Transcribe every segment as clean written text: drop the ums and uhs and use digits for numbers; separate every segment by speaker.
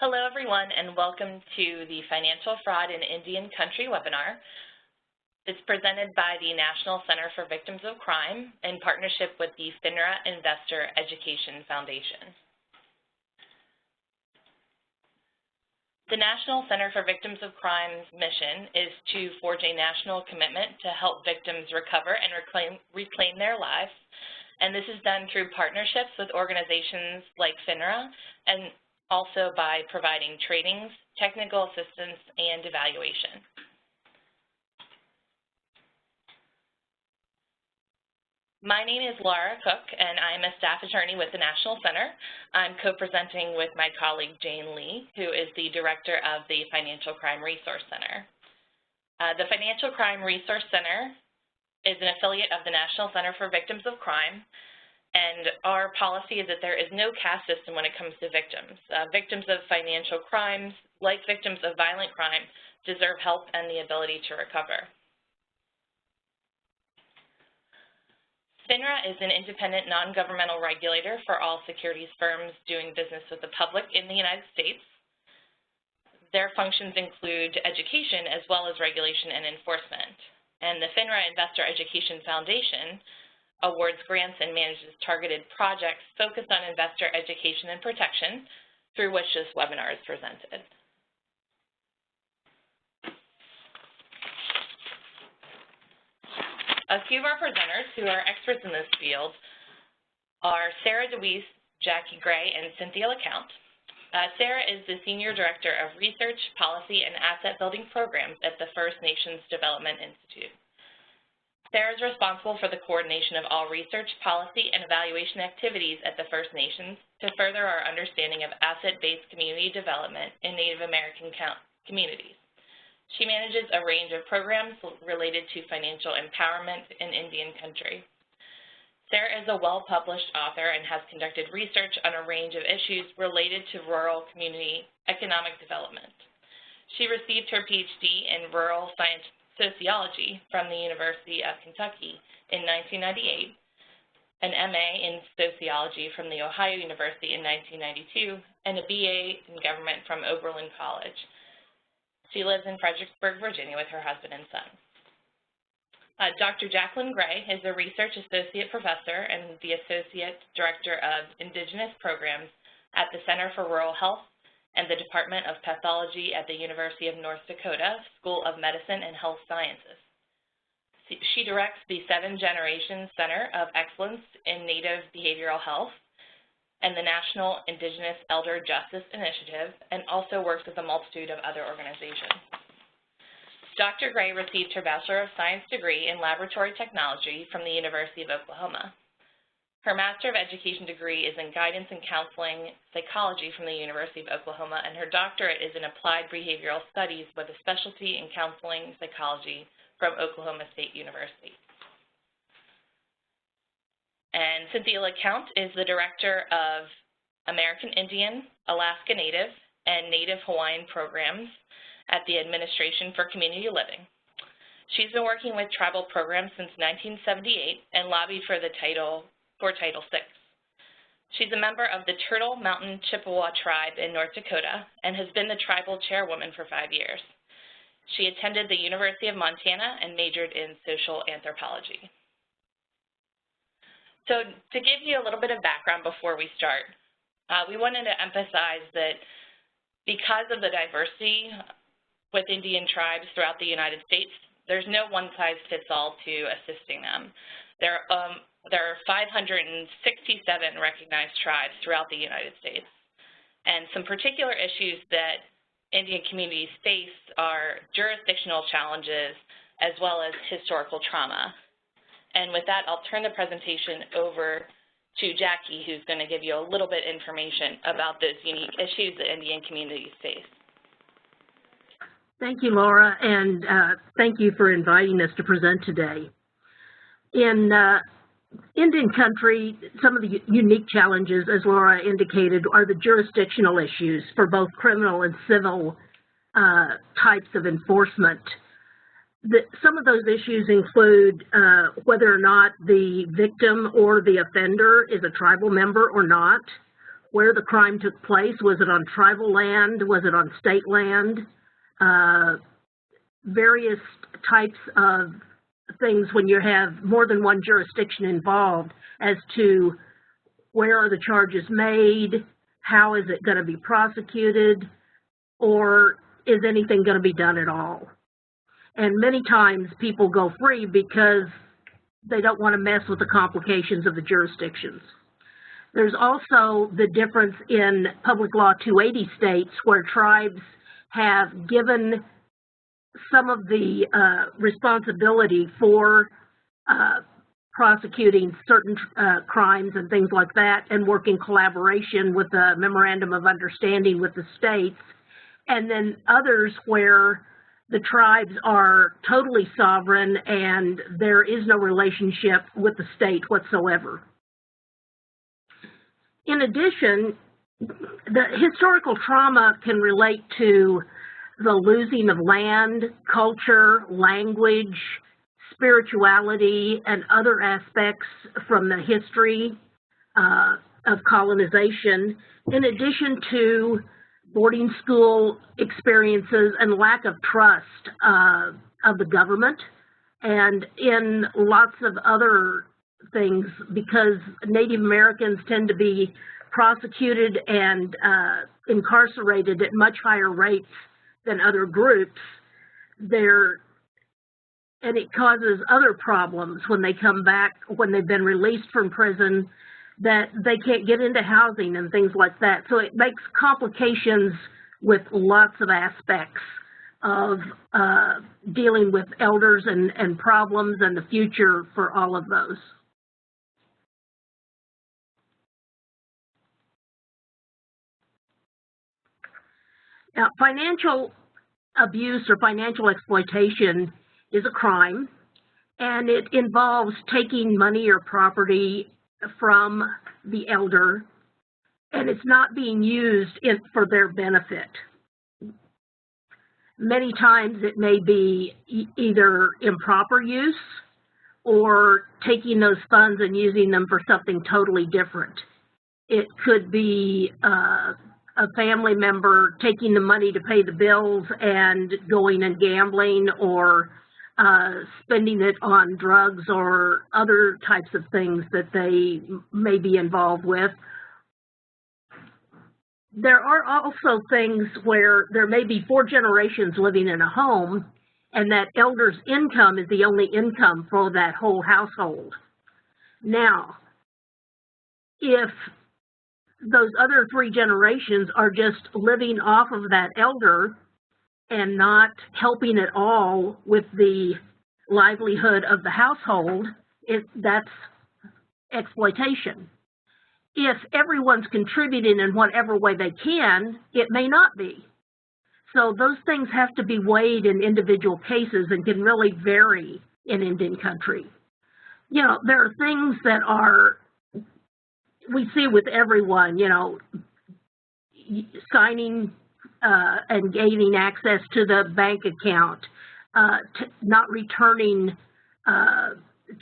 Speaker 1: Hello, everyone, and welcome to the Financial Fraud in Indian Country webinar. It's presented by the National Center for Victims of Crime in partnership with the FINRA Investor Education Foundation. The National Center for Victims of Crime's mission is to forge a national commitment to help victims recover and reclaim their lives, and this is done through partnerships with organizations like FINRA and also by providing trainings, technical assistance, and evaluation. My name is Laura Cook, and I'm a staff attorney with the National Center. I'm co-presenting with my colleague Jane Lee, who is the director of the Financial Crime Resource Center. The Financial Crime Resource Center is an affiliate of the National Center for Victims of Crime, and our policy is that there is no caste system when it comes to victims. Victims of financial crimes, like victims of violent crime, deserve help and the ability to recover. FINRA is an independent non-governmental regulator for all securities firms doing business with the public in the United States. Their functions include education as well as regulation and enforcement. And the FINRA Investor Education Foundation awards grants and manages targeted projects focused on investor education and protection, through which this webinar is presented. A few of our presenters who are experts in this field are Sarah Dewees, Jacque Gray, and Cynthia LaCounte. Sarah is the Senior Director of Research, Policy, and Asset Building Programs at the First Nations Development Institute. Sarah is responsible for the coordination of all research, policy, and evaluation activities at the First Nations to further our understanding of asset-based community development in Native American communities. She manages a range of programs related to financial empowerment in Indian country. Sarah is a well-published author and has conducted research on a range of issues related to rural community economic development. She received her PhD in rural science sociology from the University of Kentucky in 1998, an MA in sociology from the Ohio University in 1992, and a BA in government from Oberlin College. She lives in Fredericksburg, Virginia with her husband and son. Dr. Jacque Gray is a research associate professor and the associate director of Indigenous programs at the Center for Rural Health and the Department of Pathology at the University of North Dakota School of Medicine and Health Sciences. She directs the 7 Generations Center of Excellence in Native Behavioral Health and the National Indigenous Elder Justice Initiative, and also works with a multitude of other organizations. Dr. Gray received her Bachelor of Science degree in Laboratory Technology from the University of Oklahoma. Her Master of Education degree is in Guidance and Counseling Psychology from the University of Oklahoma, and her doctorate is in Applied Behavioral Studies with a specialty in Counseling Psychology from Oklahoma State University. And Cynthia LaCounte is the Director of American Indian, Alaska Native, and Native Hawaiian programs at the Administration for Community Living. She's been working with tribal programs since 1978 and lobbied for Title VI. She's a member of the Turtle Mountain Chippewa tribe in North Dakota and has been the tribal chairwoman for 5 years. She attended the University of Montana and majored in social anthropology. So to give you a little bit of background before we start, we wanted to emphasize that because of the diversity with Indian tribes throughout the United States, there's no one-size-fits-all to assisting them. There are 567 recognized tribes throughout the United States. And some particular issues that Indian communities face are jurisdictional challenges as well as historical trauma. And with that, I'll turn the presentation over to Jacque, who's going to give you a little bit of information about those unique issues that Indian communities face.
Speaker 2: Thank you, Laura, and thank you for inviting us to present today. In Indian country, some of the unique challenges, as Laura indicated, are the jurisdictional issues for both criminal and civil types of enforcement. Some of those issues include whether or not the victim or the offender is a tribal member or not, where the crime took place. Was it on tribal land? Was it on state land? Various types of things when you have more than one jurisdiction involved as to where are the charges made, how is it going to be prosecuted, or is anything going to be done at all? And many times people go free because they don't want to mess with the complications of the jurisdictions. There's also the difference in Public Law 280 states where tribes have given some of the responsibility for prosecuting certain crimes and things like that, and work in collaboration with a memorandum of understanding with the states, and then others where the tribes are totally sovereign and there is no relationship with the state whatsoever. In addition, the historical trauma can relate to the losing of land, culture, language, spirituality, and other aspects from the history of colonization, in addition to boarding school experiences and lack of trust of the government, and in lots of other things, because Native Americans tend to be prosecuted and incarcerated at much higher rates than other groups. And it causes other problems when they come back, when they've been released from prison, that they can't get into housing and things like that. So it makes complications with lots of aspects of dealing with elders and problems and the future for all of those. Now, financial abuse or financial exploitation is a crime, and it involves taking money or property from the elder, and it's not being used for their benefit. Many times it may be either improper use or taking those funds and using them for something totally different. It could be a family member taking the money to pay the bills and going and gambling, or spending it on drugs or other types of things that they may be involved with. There are also things where there may be 4 generations living in a home, and that elder's income is the only income for that whole household. Now, if those other 3 generations are just living off of that elder and not helping at all with the livelihood of the household, that's exploitation. If everyone's contributing in whatever way they can, it may not be. So those things have to be weighed in individual cases and can really vary in Indian country. You know, there are things that we see with everyone, you know, signing and gaining access to the bank account, not returning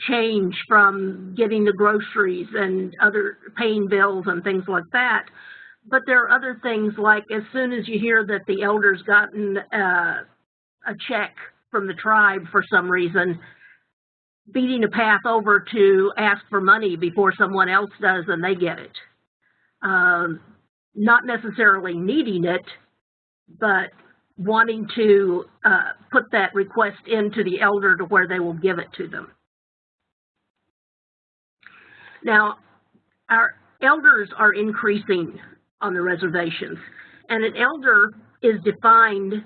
Speaker 2: change from getting the groceries and other paying bills and things like that. But there are other things like, as soon as you hear that the elder's gotten a check from the tribe for some reason, beating a path over to ask for money before someone else does and they get it. Not necessarily needing it, but wanting to put that request into the elder to where they will give it to them. Now, our elders are increasing on the reservations, and an elder is defined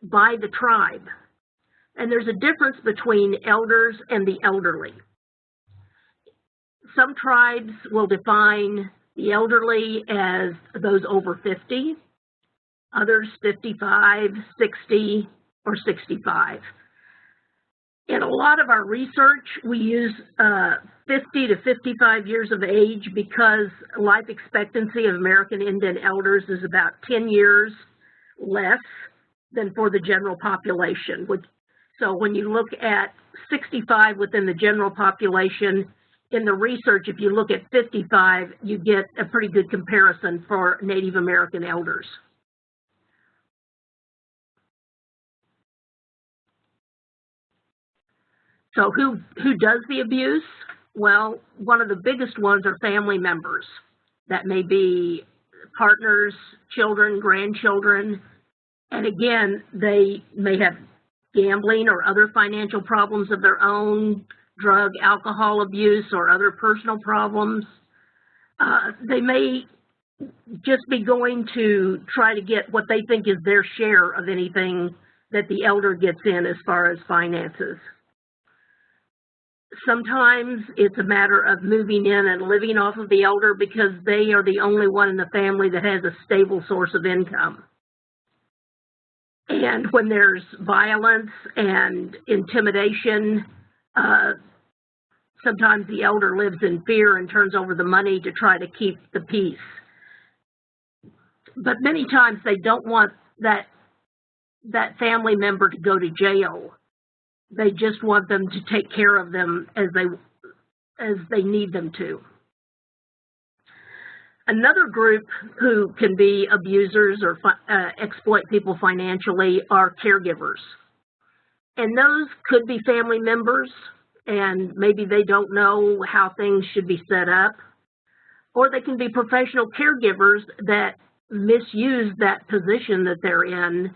Speaker 2: by the tribe. And there's a difference between elders and the elderly. Some tribes will define the elderly as those over 50, others 55, 60, or 65. In a lot of our research, we use 50 to 55 years of age because life expectancy of American Indian elders is about 10 years less than for the general population. So when you look at 65 within the general population, in the research, if you look at 55, you get a pretty good comparison for Native American elders. So who does the abuse? Well, one of the biggest ones are family members. That may be partners, children, grandchildren, and again, they may have gambling or other financial problems of their own, drug, alcohol abuse, or other personal problems. They may just be going to try to get what they think is their share of anything that the elder gets in as far as finances. Sometimes it's a matter of moving in and living off of the elder because they are the only one in the family that has a stable source of income. And when there's violence and intimidation, sometimes the elder lives in fear and turns over the money to try to keep the peace. But many times they don't want that family member to go to jail. They just want them to take care of them as they need them to. Another group who can be abusers or exploit people financially are caregivers. And those could be family members, and maybe they don't know how things should be set up. Or they can be professional caregivers that misuse that position that they're in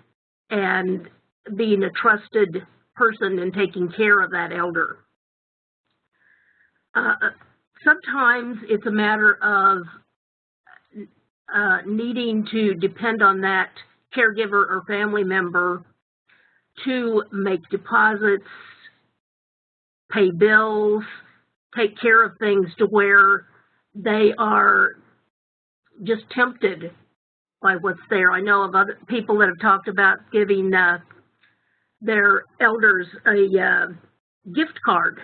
Speaker 2: and being a trusted person and taking care of that elder. Sometimes it's a matter of needing to depend on that caregiver or family member to make deposits, pay bills, take care of things to where they are just tempted by what's there. I know of other people that have talked about giving their elders a gift card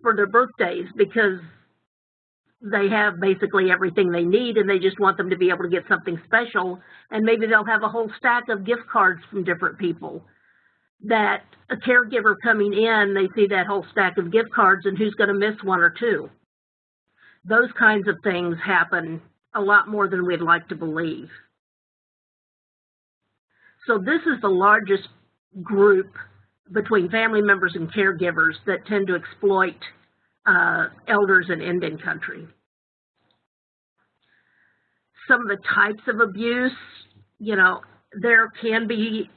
Speaker 2: for their birthdays because they have basically everything they need and they just want them to be able to get something special, and maybe they'll have a whole stack of gift cards from different people. That a caregiver coming in, they see that whole stack of gift cards and who's going to miss one or two. Those kinds of things happen a lot more than we'd like to believe. So this is the largest group between family members and caregivers that tend to exploit elders in Indian country. Some of the types of abuse, you know, there can be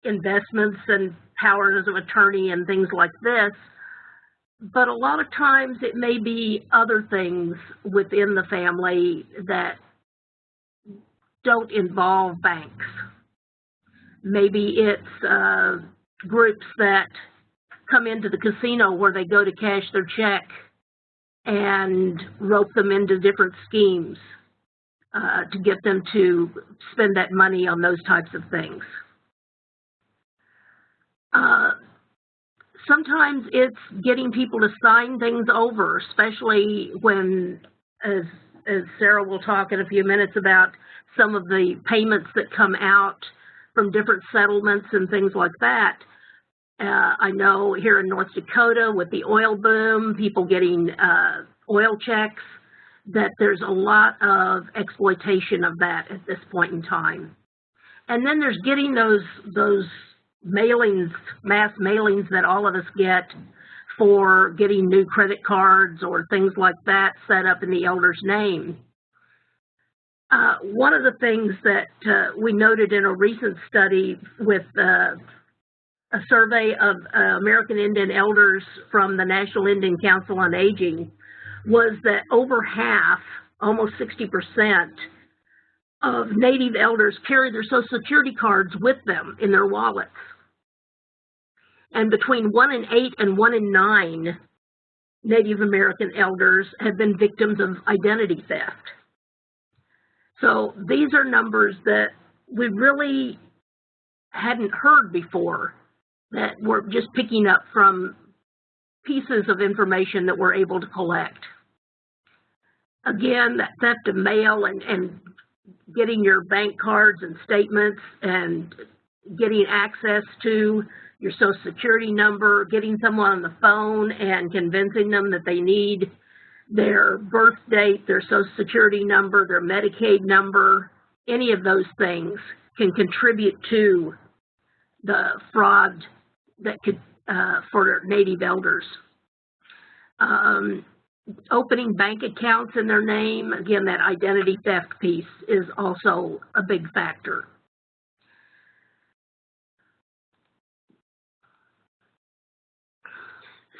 Speaker 2: investments and powers of attorney and things like this, but a lot of times it may be other things within the family that don't involve banks. Maybe it's groups that come into the casino where they go to cash their check and rope them into different schemes to get them to spend that money on those types of things. Sometimes it's getting people to sign things over, especially when, as Sarah will talk in a few minutes about some of the payments that come out from different settlements and things like that. I know here in North Dakota with the oil boom, people getting oil checks, that there's a lot of exploitation of that at this point in time. And then there's getting those mailings, mass mailings that all of us get for getting new credit cards or things like that set up in the elder's name. One of the things that we noted in a recent study with a survey of American Indian elders from the National Indian Council on Aging was that over half, almost 60%, of Native elders carry their Social Security cards with them in their wallets. And between 1 in 8 and 1 in 9 Native American elders have been victims of identity theft. So these are numbers that we really hadn't heard before, that we're just picking up from pieces of information that we're able to collect. Again, that theft of mail and getting your bank cards and statements and getting access to your Social Security number, getting someone on the phone and convincing them that they need their birth date, their Social Security number, their Medicaid number, any of those things can contribute to the fraud that could for Native elders. Opening bank accounts in their name, again, that identity theft piece is also a big factor.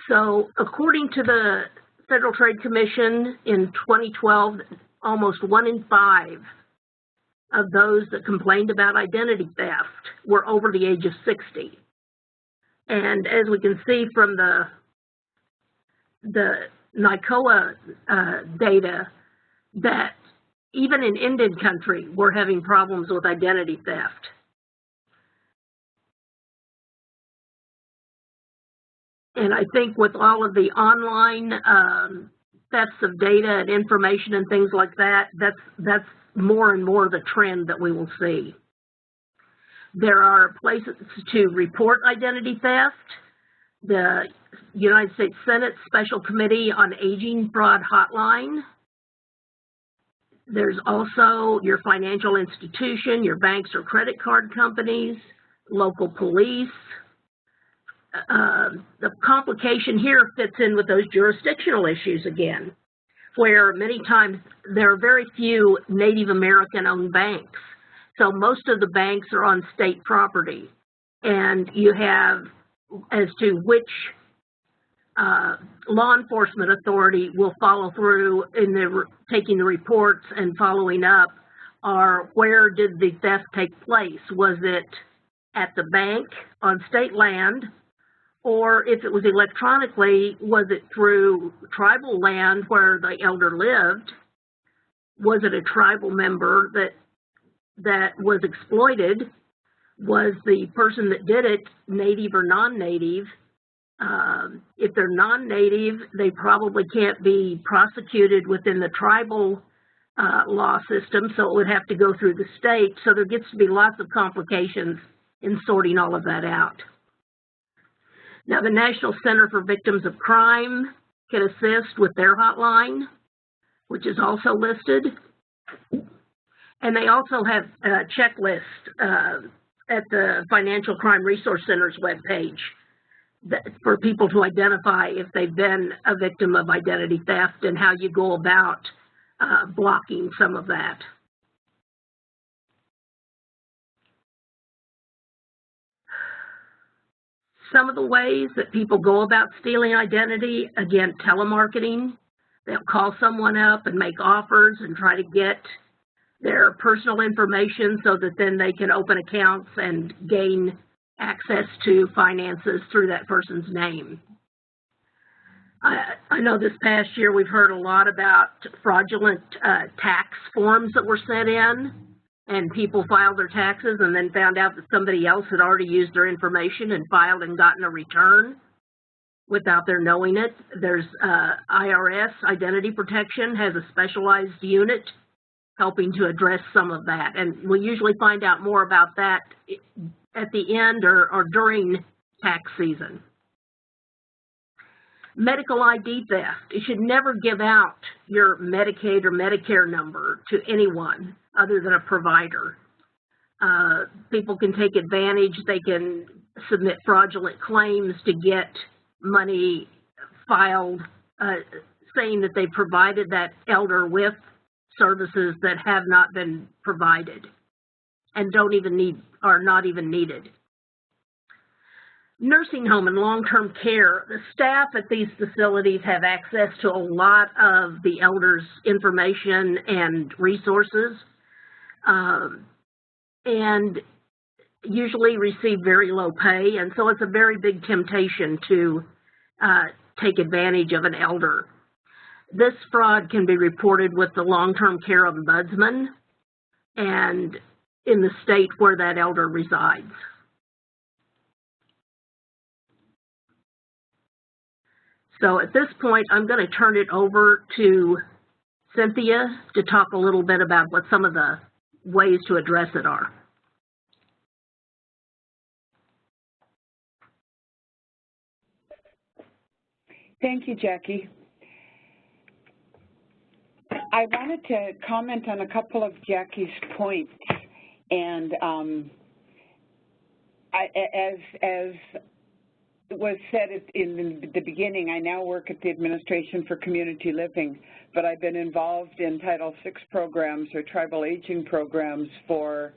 Speaker 2: So according to the Federal Trade Commission in 2012, almost 1 in 5 of those that complained about identity theft were over the age of 60. And as we can see from the NIEJI data, that even in Indian country, we're having problems with identity theft. And I think with all of the online thefts of data and information and things like that, that's more and more the trend that we will see. There are places to report identity theft. The United States Senate Special Committee on Aging Fraud Hotline. There's also your financial institution, your banks or credit card companies, local police. The complication here fits in with those jurisdictional issues again, where many times there are very few Native American-owned banks. So most of the banks are on state property, and you have as to which law enforcement authority will follow through in taking the reports and following up, or where did the theft take place? Was it at the bank on state land? Or if it was electronically, was it through tribal land where the elder lived? Was it a tribal member that was exploited? Was the person that did it Native or non-Native? If they're non-Native, they probably can't be prosecuted within the tribal law system, so it would have to go through the state. So there gets to be lots of complications in sorting all of that out. Now, the National Center for Victims of Crime can assist with their hotline, which is also listed. And they also have a checklist at the Financial Crime Resource Center's webpage for people to identify if they've been a victim of identity theft and how you go about blocking some of that. Some of the ways that people go about stealing identity, again, telemarketing. They'll call someone up and make offers and try to get their personal information so that then they can open accounts and gain access to finances through that person's name. I know this past year we've heard a lot about fraudulent tax forms that were sent in, and people filed their taxes and then found out that somebody else had already used their information and filed and gotten a return without their knowing it. There's IRS, Identity Protection, has a specialized unit helping to address some of that. And we usually find out more about that at the end or during tax season. Medical ID theft. You should never give out your Medicaid or Medicare number to anyone other than a provider. People can take advantage. They can submit fraudulent claims to get money filed saying that they provided that elder with services that have not been provided and are not even needed. Nursing home and long-term care, the staff at these facilities have access to a lot of the elders' information and resources, and usually receive very low pay, and so it's a very big temptation to take advantage of an elder. This fraud can be reported with the long-term care ombudsman and in the state where that elder resides. So at this point, I'm going to turn it over to Cynthia to talk a little bit about what some of the ways to address it are.
Speaker 3: Thank you, Jackie. I wanted to comment on a couple of Jackie's points, and as was said in the beginning, I now work at the Administration for Community Living, but I've been involved in Title VI programs or tribal aging programs for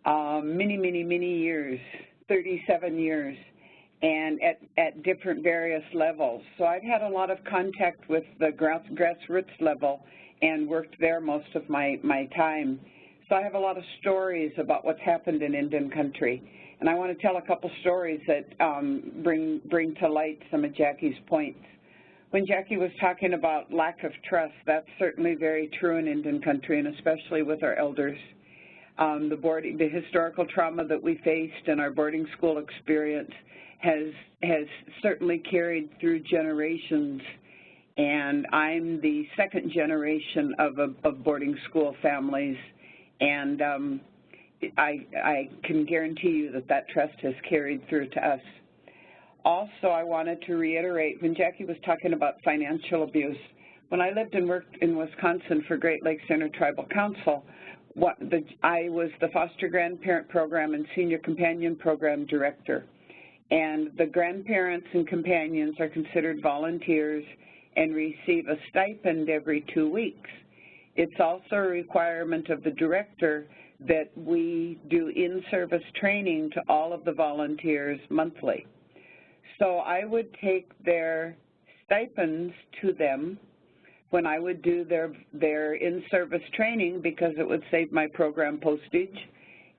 Speaker 3: many years, 37 years, and at different various levels. So I've had a lot of contact with the grassroots level and worked there most of my time. So I have a lot of stories about what's happened in Indian country. And I want to tell a couple stories that bring to light some of Jackie's points. When Jacque was talking about lack of trust, that's certainly very true in Indian country, and especially with our elders. The historical trauma that we faced and our boarding school experience has certainly carried through generations. And I'm the second generation of boarding school families, and I can guarantee you that trust has carried through to us. Also, I wanted to reiterate, when Jacque was talking about financial abuse, when I lived and worked in Wisconsin for Great Lakes Intertribal Council, I was the Foster Grandparent Program and Senior Companion Program Director. And the grandparents and companions are considered volunteers and receive a stipend every 2 weeks. It's also a requirement of the director that we do in-service training to all of the volunteers monthly. So I would take their stipends to them when I would do their in-service training, because it would save my program postage,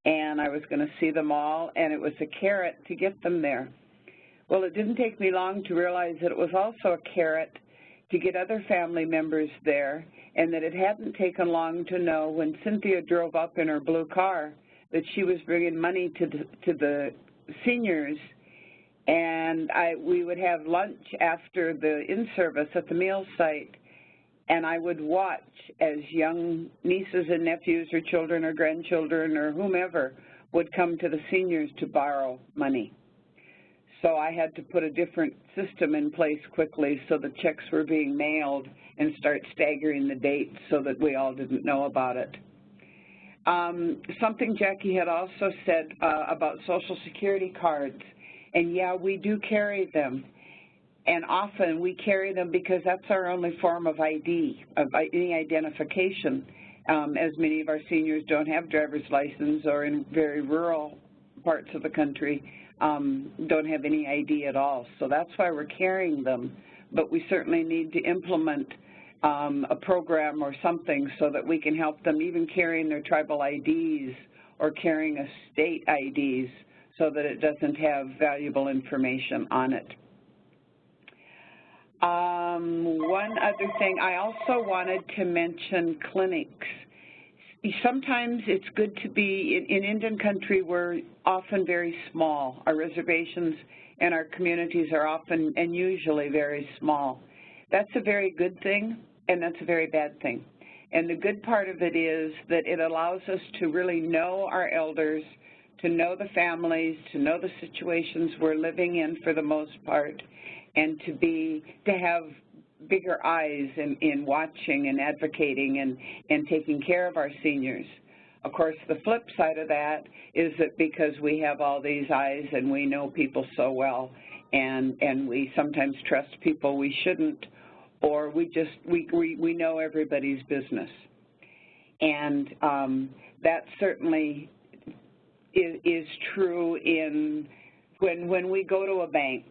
Speaker 3: and I was going to see them all, and it was a carrot to get them there. Well, it didn't take me long to realize that it was also a carrot to get other family members there, and that it hadn't taken long to know when Cynthia drove up in her blue car that she was bringing money to the seniors, and we would have lunch after the in-service at the meal site, and I would watch as young nieces and nephews or children or grandchildren or whomever would come to the seniors to borrow money. So I had to put a different system in place quickly so the checks were being mailed and start staggering the dates so that we all didn't know about it. Something Jacque had also said about Social Security cards, and yeah, we do carry them. And often we carry them because that's our only form of ID, of any identification, as many of our seniors don't have driver's license, or in very rural parts of the country don't have any ID at all. So that's why we're carrying them. But we certainly need to implement a program or something so that we can help them, even carrying their tribal IDs or carrying a state IDs, so that it doesn't have valuable information on it. One other thing, I also wanted to mention clinics. Sometimes it's good to be, in Indian country, we're often very small. Our reservations and our communities are often and usually very small. That's a very good thing, and that's a very bad thing. And the good part of it is that it allows us to really know our elders, to know the families, to know the situations we're living in for the most part, and to have bigger eyes in watching and advocating and taking care of our seniors. Of course, the flip side of that is that because we have all these eyes and we know people so well, and we sometimes trust people we shouldn't, or we know everybody's business. And that certainly is true in when we go to a bank.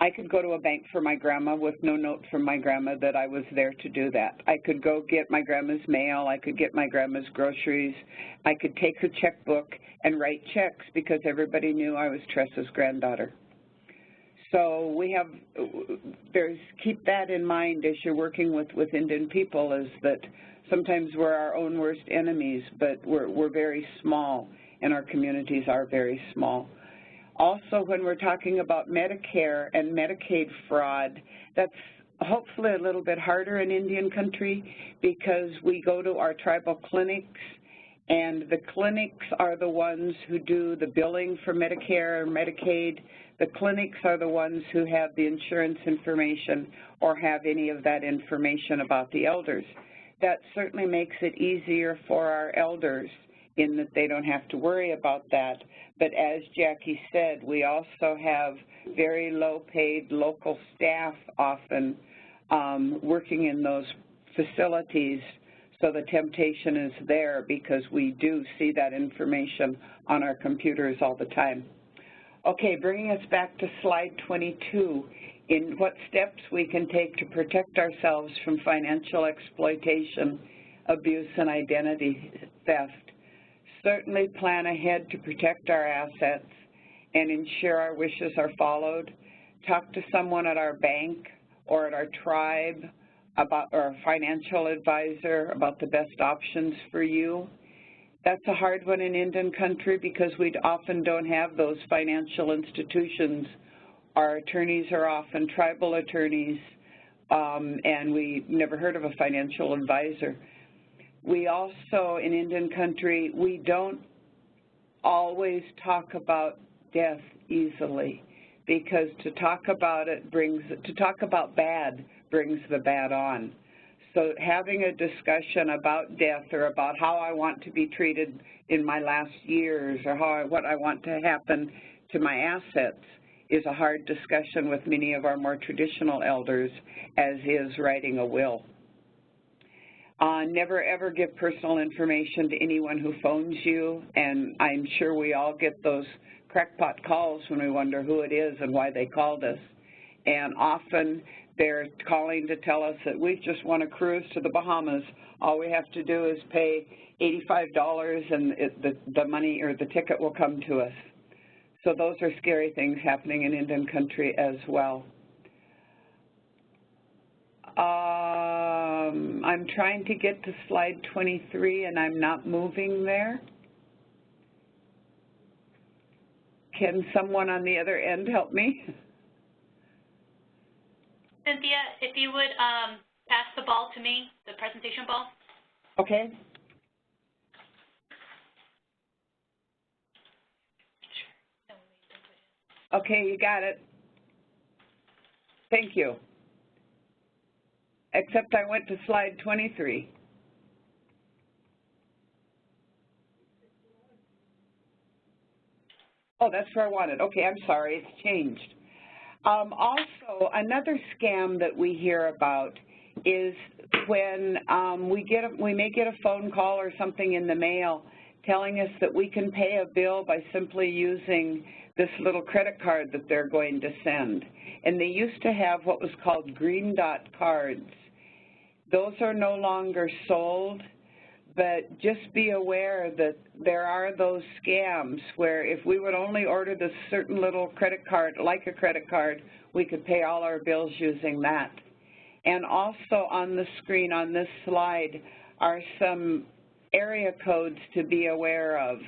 Speaker 3: I could go to a bank for my grandma with no note from my grandma that I was there to do that. I could go get my grandma's mail. I could get my grandma's groceries. I could take her checkbook and write checks because everybody knew I was Tressa's granddaughter. So keep that in mind as you're working with Indian people, is that sometimes we're our own worst enemies, but we're very small, and our communities are very small. Also, when we're talking about Medicare and Medicaid fraud, that's hopefully a little bit harder in Indian country because we go to our tribal clinics, and the clinics are the ones who do the billing for Medicare or Medicaid. The clinics are the ones who have the insurance information or have any of that information about the elders. that certainly makes it easier for our elders in that they don't have to worry about that. But as Jackie said, we also have very low-paid local staff often working in those facilities, so the temptation is there because we do see that information on our computers all the time. Okay, bringing us back to slide 22, in what steps we can take to protect ourselves from financial exploitation, abuse, and identity theft. Certainly plan ahead to protect our assets and ensure our wishes are followed. Talk to someone at our bank or at our tribe about, or a financial advisor about the best options for you. That's a hard one in Indian country because we often don't have those financial institutions. Our attorneys are often tribal attorneys, and we never heard of a financial advisor. We also, in Indian country, we don't always talk about death easily because to talk about bad brings the bad on. So having a discussion about death or about how I want to be treated in my last years or what I want to happen to my assets is a hard discussion with many of our more traditional elders, as is writing a will. Never ever give personal information to anyone who phones you, and I'm sure we all get those crackpot calls when we wonder who it is and why they called us. And often they're calling to tell us that we've just won a cruise to the Bahamas. All we have to do is pay $85 and the money or the ticket will come to us. So those are scary things happening in Indian country as well. I'm trying to get to slide 23 and I'm not moving there. Can someone on the other end help me?
Speaker 4: Cynthia, if you would pass the ball to me, the presentation ball.
Speaker 3: Okay. Okay, you got it. Thank you. Except I went to slide 23. Oh, that's where I wanted. Okay, I'm sorry, it's changed. Also, another scam that we hear about is when we may get a phone call or something in the mail telling us that we can pay a bill by simply using this little credit card that they're going to send. And they used to have what was called green dot cards. Those are no longer sold, but just be aware that there are those scams where if we would only order this certain little credit card, like a credit card, we could pay all our bills using that. And also on the screen on this slide are some area codes to be aware of: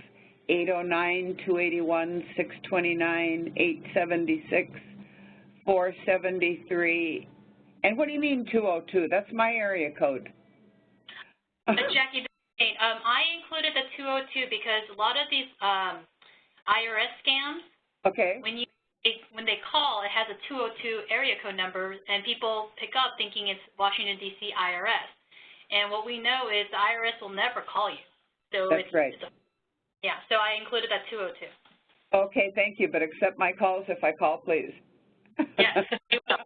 Speaker 3: 809, 281, 629, 876, 473. And what do you mean 202? That's my area code.
Speaker 4: Jackie, I included the 202 because a lot of these IRS scams,
Speaker 3: okay,
Speaker 4: when they call, it has a 202 area code number, and people pick up thinking it's Washington, D.C. IRS. And what we know is the IRS will never call you. So
Speaker 3: that's right.
Speaker 4: Yeah, so I included that 202.
Speaker 3: Okay, thank you, but accept my calls if I call, please.
Speaker 4: Yes, you will.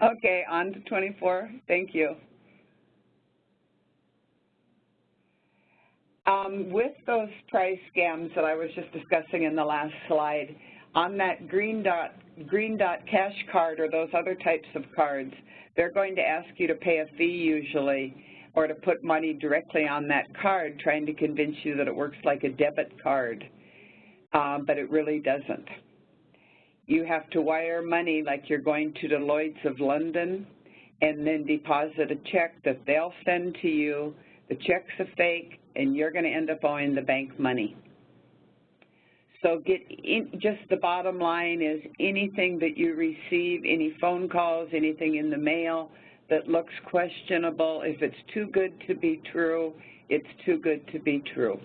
Speaker 3: Okay, on to 24. Thank you. With those price scams that I was just discussing in the last slide, on that green dot cash card or those other types of cards, they're going to ask you to pay a fee usually or to put money directly on that card, trying to convince you that it works like a debit card, but it really doesn't. You have to wire money like you're going to the Lloyd's of London and then deposit a check that they'll send to you. The check's a fake, and you're going to end up owing the bank money. So just the bottom line is anything that you receive, any phone calls, anything in the mail that looks questionable, if it's too good to be true, it's too good to be true.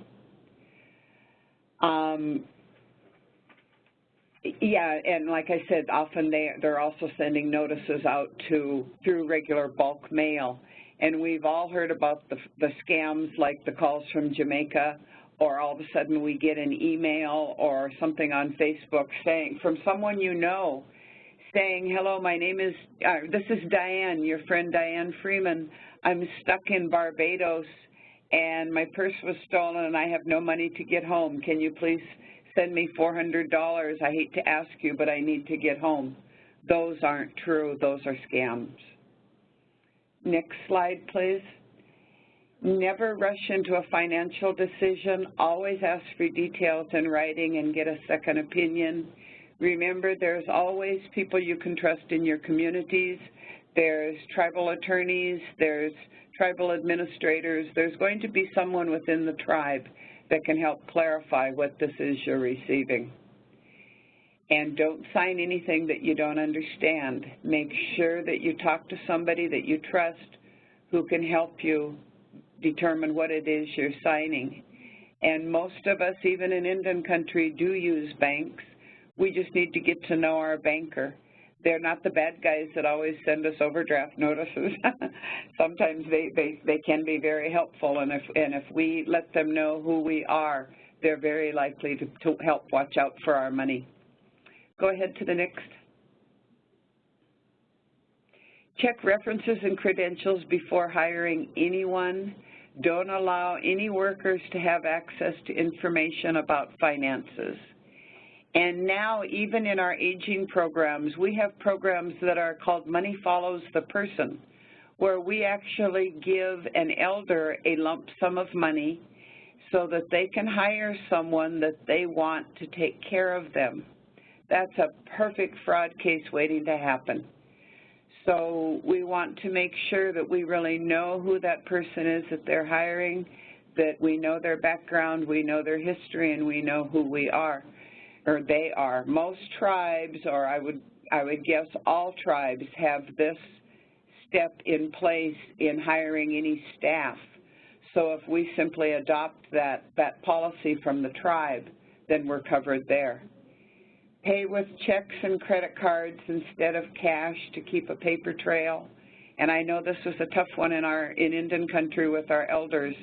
Speaker 3: Yeah, and like I said, often they're also sending notices out through regular bulk mail. And we've all heard about the scams like the calls from Jamaica, or all of a sudden we get an email or something on Facebook saying, from someone you know, saying, hello, my name is, this is Diane, your friend Diane Freeman. I'm stuck in Barbados and my purse was stolen and I have no money to get home. Can you please send me $400? I hate to ask you, but I need to get home. Those aren't true. Those are scams. Next slide, please. Never rush into a financial decision. Always ask for details in writing and get a second opinion. Remember, there's always people you can trust in your communities. There's tribal attorneys, there's tribal administrators. There's going to be someone within the tribe that can help clarify what this is you're receiving. And don't sign anything that you don't understand. Make sure that you talk to somebody that you trust who can help you determine what it is you're signing. And most of us, even in Indian country, do use banks. We just need to get to know our banker. They're not the bad guys that always send us overdraft notices. Sometimes they can be very helpful, and if we let them know who we are, they're very likely to help watch out for our money. Go ahead to the next. Check references and credentials before hiring anyone. Don't allow any workers to have access to information about finances. And now, even in our aging programs, we have programs that are called Money Follows the Person, where we actually give an elder a lump sum of money so that they can hire someone that they want to take care of them. That's a perfect fraud case waiting to happen. So we want to make sure that we really know who that person is that they're hiring, that we know their background, we know their history, and we know who we are. Or they are. Most tribes, or I would guess all tribes, have this step in place in hiring any staff. So if we simply adopt that policy from the tribe, then we're covered there. Pay with checks and credit cards instead of cash to keep a paper trail. And I know this was a tough one in Indian country with our elders.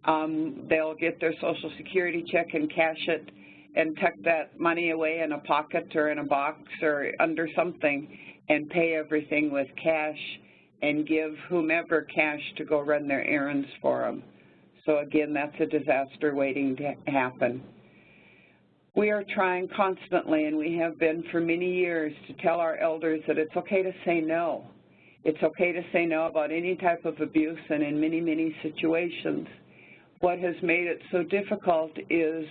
Speaker 3: They'll get their Social Security check and cash it, and tuck that money away in a pocket or in a box or under something and pay everything with cash and give whomever cash to go run their errands for them. So again, that's a disaster waiting to happen. We are trying constantly, and we have been for many years, to tell our elders that it's okay to say no. It's okay to say no about any type of abuse and in many, many situations. What has made it so difficult is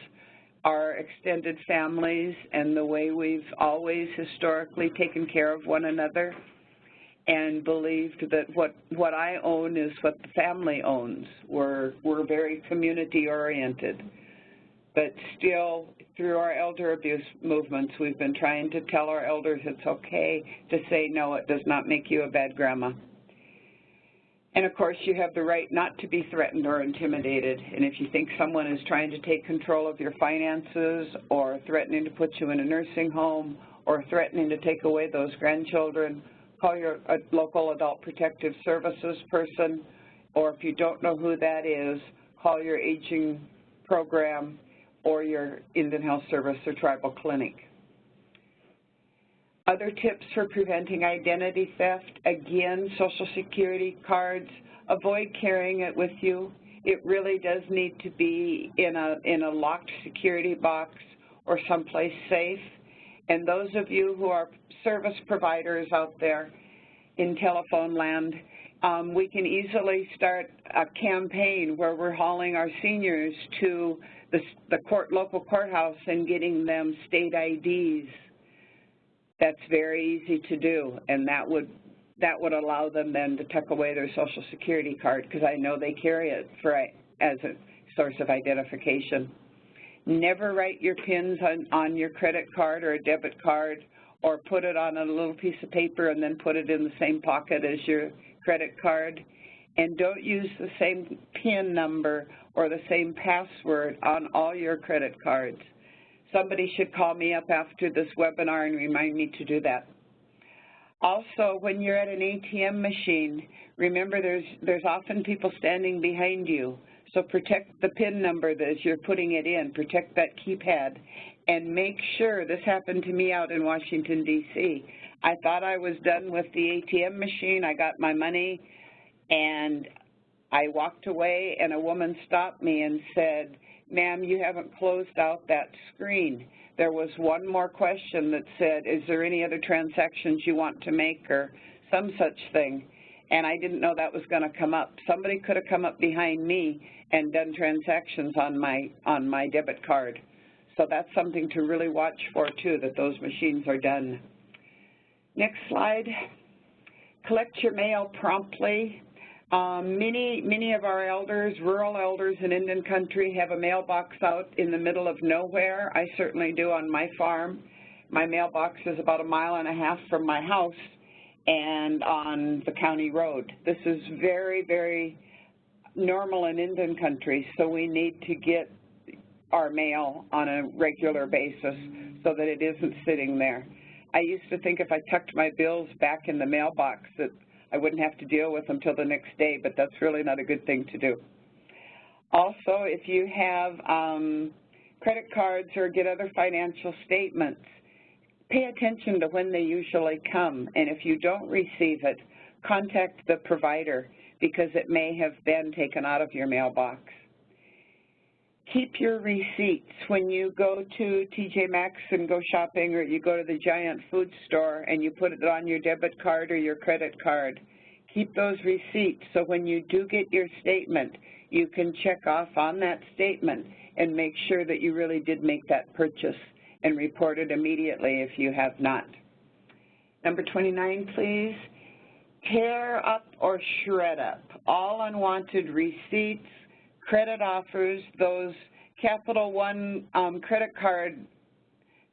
Speaker 3: our extended families and the way we've always historically taken care of one another and believed that what I own is what the family owns. We're very community-oriented. But still, through our elder abuse movements, we've been trying to tell our elders it's okay to say no, it does not make you a bad grandma. And of course, you have the right not to be threatened or intimidated. And if you think someone is trying to take control of your finances or threatening to put you in a nursing home or threatening to take away those grandchildren, call your local adult protective services person, or if you don't know who that is, call your aging program or your Indian Health Service or tribal clinic. Other tips for preventing identity theft, again, Social Security cards, avoid carrying it with you. It really does need to be in a locked security box or someplace safe. And those of you who are service providers out there in telephone land, we can easily start a campaign where we're hauling our seniors to the local courthouse and getting them state IDs. That's very easy to do, and that would allow them then to tuck away their Social Security card, because I know they carry it as a source of identification. Never write your PINs on your credit card or a debit card, or put it on a little piece of paper and then put it in the same pocket as your credit card. And don't use the same PIN number or the same password on all your credit cards. Somebody should call me up after this webinar and remind me to do that. Also, when you're at an ATM machine, remember there's often people standing behind you. So protect the PIN number that as you're putting it in, protect that keypad, and make sure, this happened to me out in Washington, D.C. I thought I was done with the ATM machine. I got my money, and I walked away, and a woman stopped me and said, "Ma'am, you haven't closed out that screen." There was one more question that said, "Is there any other transactions you want to make," or some such thing. And I didn't know that was going to come up. Somebody could have come up behind me and done transactions on my debit card. So that's something to really watch for, too, that those machines are done. Next slide. Collect your mail promptly. Many of our elders, rural elders in Indian country, have a mailbox out in the middle of nowhere. I certainly do on my farm. My mailbox is about 1.5 miles from my house and on the county road. This is very, very normal in Indian country, so we need to get our mail on a regular basis so that it isn't sitting there. I used to think if I tucked my bills back in the mailbox that I wouldn't have to deal with them till the next day, but that's really not a good thing to do. Also, if you have credit cards or get other financial statements, pay attention to when they usually come, and if you don't receive it, contact the provider because it may have been taken out of your mailbox. Keep your receipts. When you go to TJ Maxx and go shopping, or you go to the giant food store and you put it on your debit card or your credit card, keep those receipts so when you do get your statement, you can check off on that statement and make sure that you really did make that purchase and report it immediately if you have not. Number 29, please. Tear up or shred up all unwanted receipts, credit offers, those Capital One credit card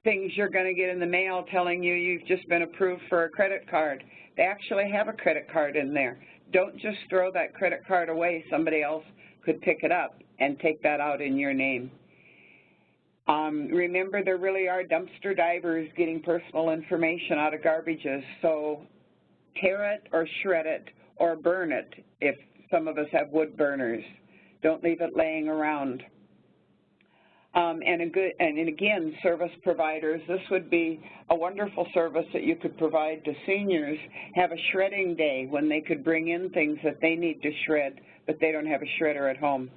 Speaker 3: things you're going to get in the mail telling you you've just been approved for a credit card. They actually have a credit card in there. Don't just throw that credit card away. Somebody else could pick it up and take that out in your name. Remember, there really are dumpster divers getting personal information out of garbages, so tear it or shred it or burn it if some of us have wood burners. Don't leave it laying around. And again, service providers, this would be a wonderful service that you could provide to seniors, have a shredding day when they could bring in things that they need to shred, but they don't have a shredder at home.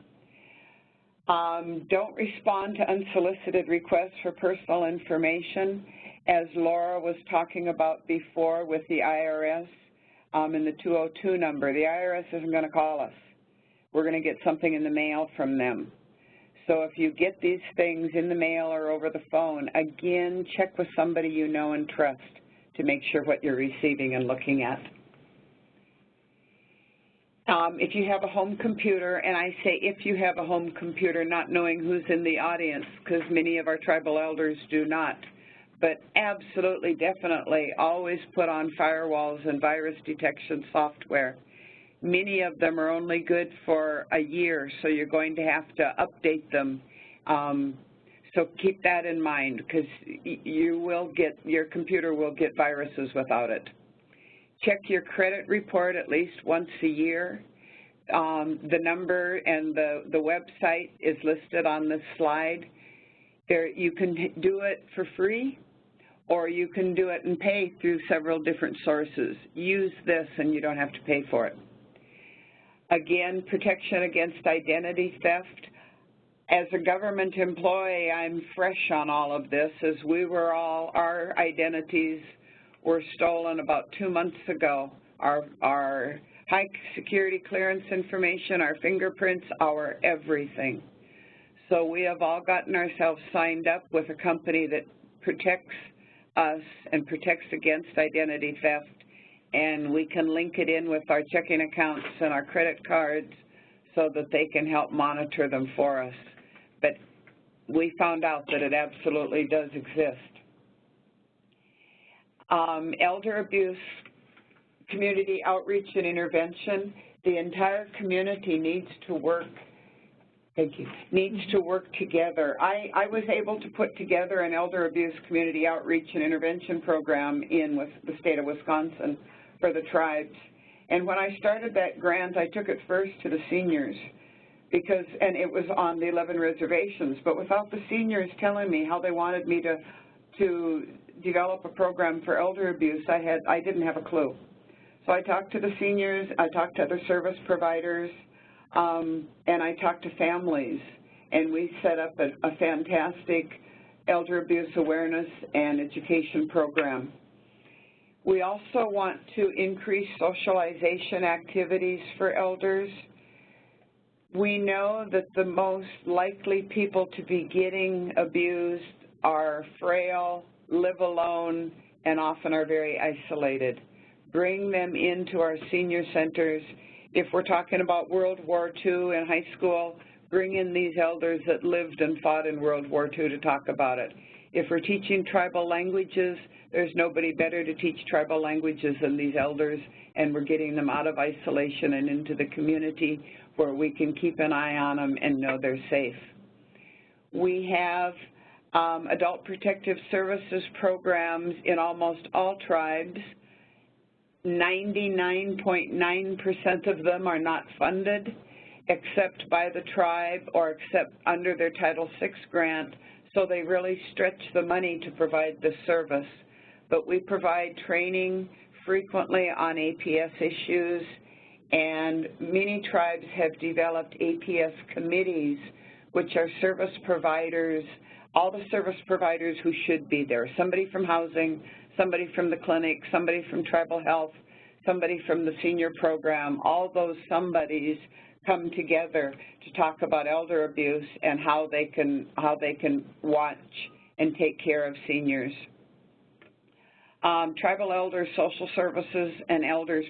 Speaker 3: Don't respond to unsolicited requests for personal information. As Laura was talking about before with the IRS and the 202 number, the IRS isn't going to call us. We're going to get something in the mail from them. So if you get these things in the mail or over the phone, again, check with somebody you know and trust to make sure what you're receiving and looking at. If you have a home computer, and I say if you have a home computer, not knowing who's in the audience, because many of our tribal elders do not, but absolutely, definitely, always put on firewalls and virus detection software. Many of them are only good for a year, so you're going to have to update them. So keep that in mind, because your computer will get viruses without it. Check your credit report at least once a year. The number and the website is listed on this slide. You can do it for free, or you can do it and pay through several different sources. Use this and you don't have to pay for it. Again, protection against identity theft. As a government employee, I'm fresh on all of this, as our identities were stolen about 2 months ago. Our high security clearance information, our fingerprints, our everything. So we have all gotten ourselves signed up with a company that protects us and protects against identity theft, and we can link it in with our checking accounts and our credit cards so that they can help monitor them for us. But we found out that it absolutely does exist. Elder abuse, community outreach and intervention. The entire community needs to work Thank you. Needs to work together. I was able to put together an elder abuse community outreach and intervention program in the state of Wisconsin for the tribes. And when I started that grant, I took it first to the seniors and it was on the 11 reservations, but without the seniors telling me how they wanted me to develop a program for elder abuse, I didn't have a clue. So I talked to the seniors, I talked to other service providers, and I talked to families, and we set up a fantastic elder abuse awareness and education program. We also want to increase socialization activities for elders. We know that the most likely people to be getting abused are frail, live alone, and often are very isolated. Bring them into our senior centers. If we're talking about World War II in high school, bring in these elders that lived and fought in World War II to talk about it. If we're teaching tribal languages, there's nobody better to teach tribal languages than these elders, and we're getting them out of isolation and into the community where we can keep an eye on them and know they're safe. We have adult protective services programs in almost all tribes. 99.9% of them are not funded except by the tribe or except under their Title VI grant, so they really stretch the money to provide the service. But we provide training frequently on APS issues, and many tribes have developed APS committees, which are service providers, all the service providers who should be there, somebody from housing, somebody from the clinic, somebody from tribal health, somebody from the senior program. All those somebodies come together to talk about elder abuse and how they can watch and take care of seniors. Tribal elders, social services, and elders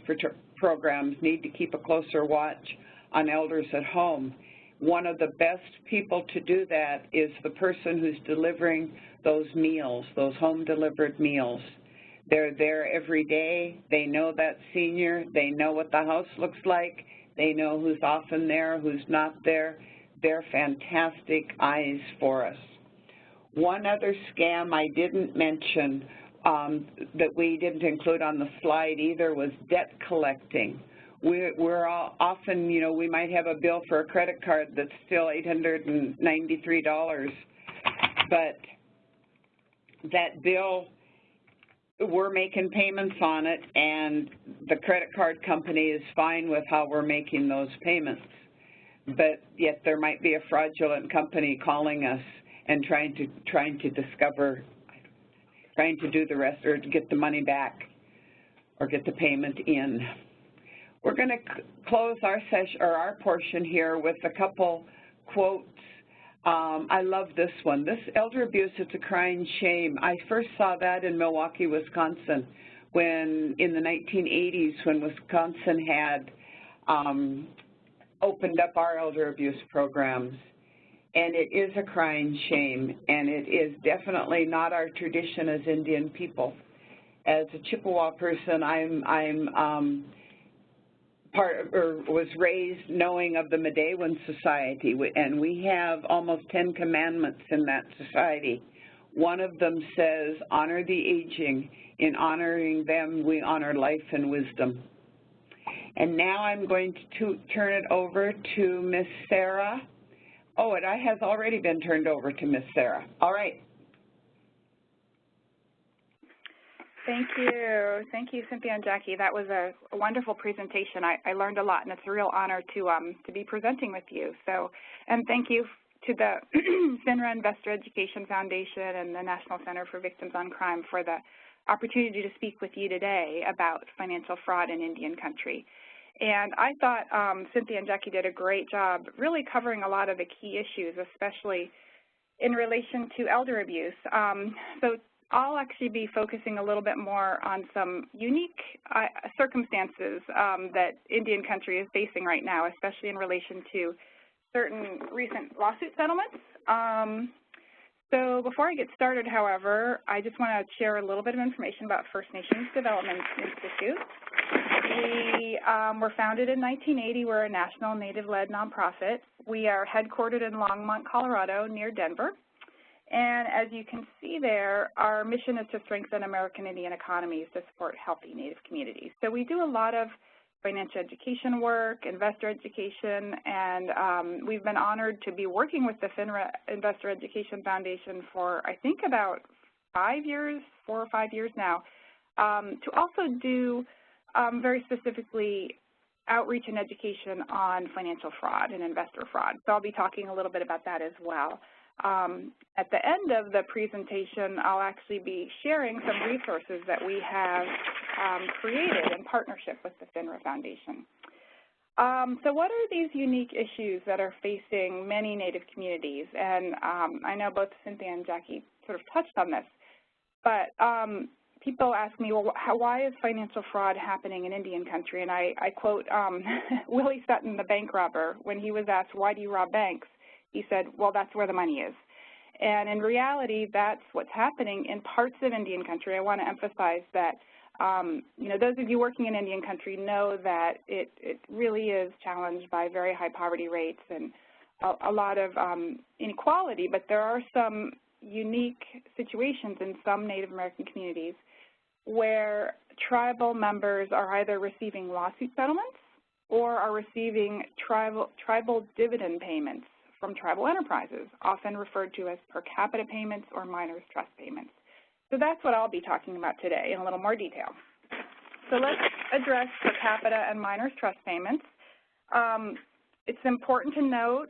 Speaker 3: programs need to keep a closer watch on elders at home. One of the best people to do that is the person who's delivering those meals, those home-delivered meals. They're there every day. They know that senior. They know what the house looks like. They know who's often there, who's not there. They're fantastic eyes for us. One other scam I didn't mention that we didn't include on the slide either was debt collecting. We're all often, you know, we might have a bill for a credit card that's still $893, but that bill, we're making payments on it, and the credit card company is fine with how we're making those payments. But yet there might be a fraudulent company calling us and trying to do the rest, or to get the money back or get the payment in. We're going to close our session, or our portion here, with a couple quotes. I love this one. This elder abuse, it's a crying shame. I first saw that in Milwaukee, Wisconsin, when in the 1980s, when Wisconsin had opened up our elder abuse programs. And it is a crying shame, and it is definitely not our tradition as Indian people. As a Chippewa person, was raised knowing of the Medewan Society, and we have almost 10 commandments in that society. One of them says, honor the aging. In honoring them, we honor life and wisdom. And now I'm going to turn it over to Miss Sarah. Oh, it has already been turned over to Miss Sarah. All right.
Speaker 5: Thank you, Cynthia and Jackie. That was a wonderful presentation. I learned a lot, and it's a real honor to be presenting with you. So, and thank you to the FINRA Investor Education Foundation and the National Center for Victims on Crime for the opportunity to speak with you today about financial fraud in Indian country. And I thought Cynthia and Jackie did a great job really covering a lot of the key issues, especially in relation to elder abuse. So I'll actually be focusing a little bit more on some unique circumstances that Indian country is facing right now, especially in relation to certain recent lawsuit settlements. So before I get started, however, I just want to share a little bit of information about First Nations Development Institute. We were founded in 1980. We're a national Native-led nonprofit. We are headquartered in Longmont, Colorado, near Denver. And as you can see there, our mission is to strengthen American Indian economies to support healthy Native communities. So we do a lot of financial education work, investor education, and we've been honored to be working with the FINRA Investor Education Foundation for, I think, about 4 or 5 years now, to also do very specifically outreach and education on financial fraud and investor fraud. So I'll be talking a little bit about that as well. At the end of the presentation, I'll actually be sharing some resources that we have created in partnership with the FINRA Foundation. So what are these unique issues that are facing many Native communities? And I know both Cynthia and Jacque sort of touched on this, but people ask me, well, why is financial fraud happening in Indian country? And I quote Willie Sutton, the bank robber, when he was asked, why do you rob banks? He said, well, that's where the money is. And in reality, that's what's happening in parts of Indian country. I want to emphasize that, you know, those of you working in Indian country know that it really is challenged by very high poverty rates and a lot of inequality, but there are some unique situations in some Native American communities where tribal members are either receiving lawsuit settlements or are receiving tribal dividend payments from tribal enterprises, often referred to as per capita payments or miners' trust payments. So that's what I'll be talking about today in a little more detail. So let's address per capita and miners' trust payments. It's important to note,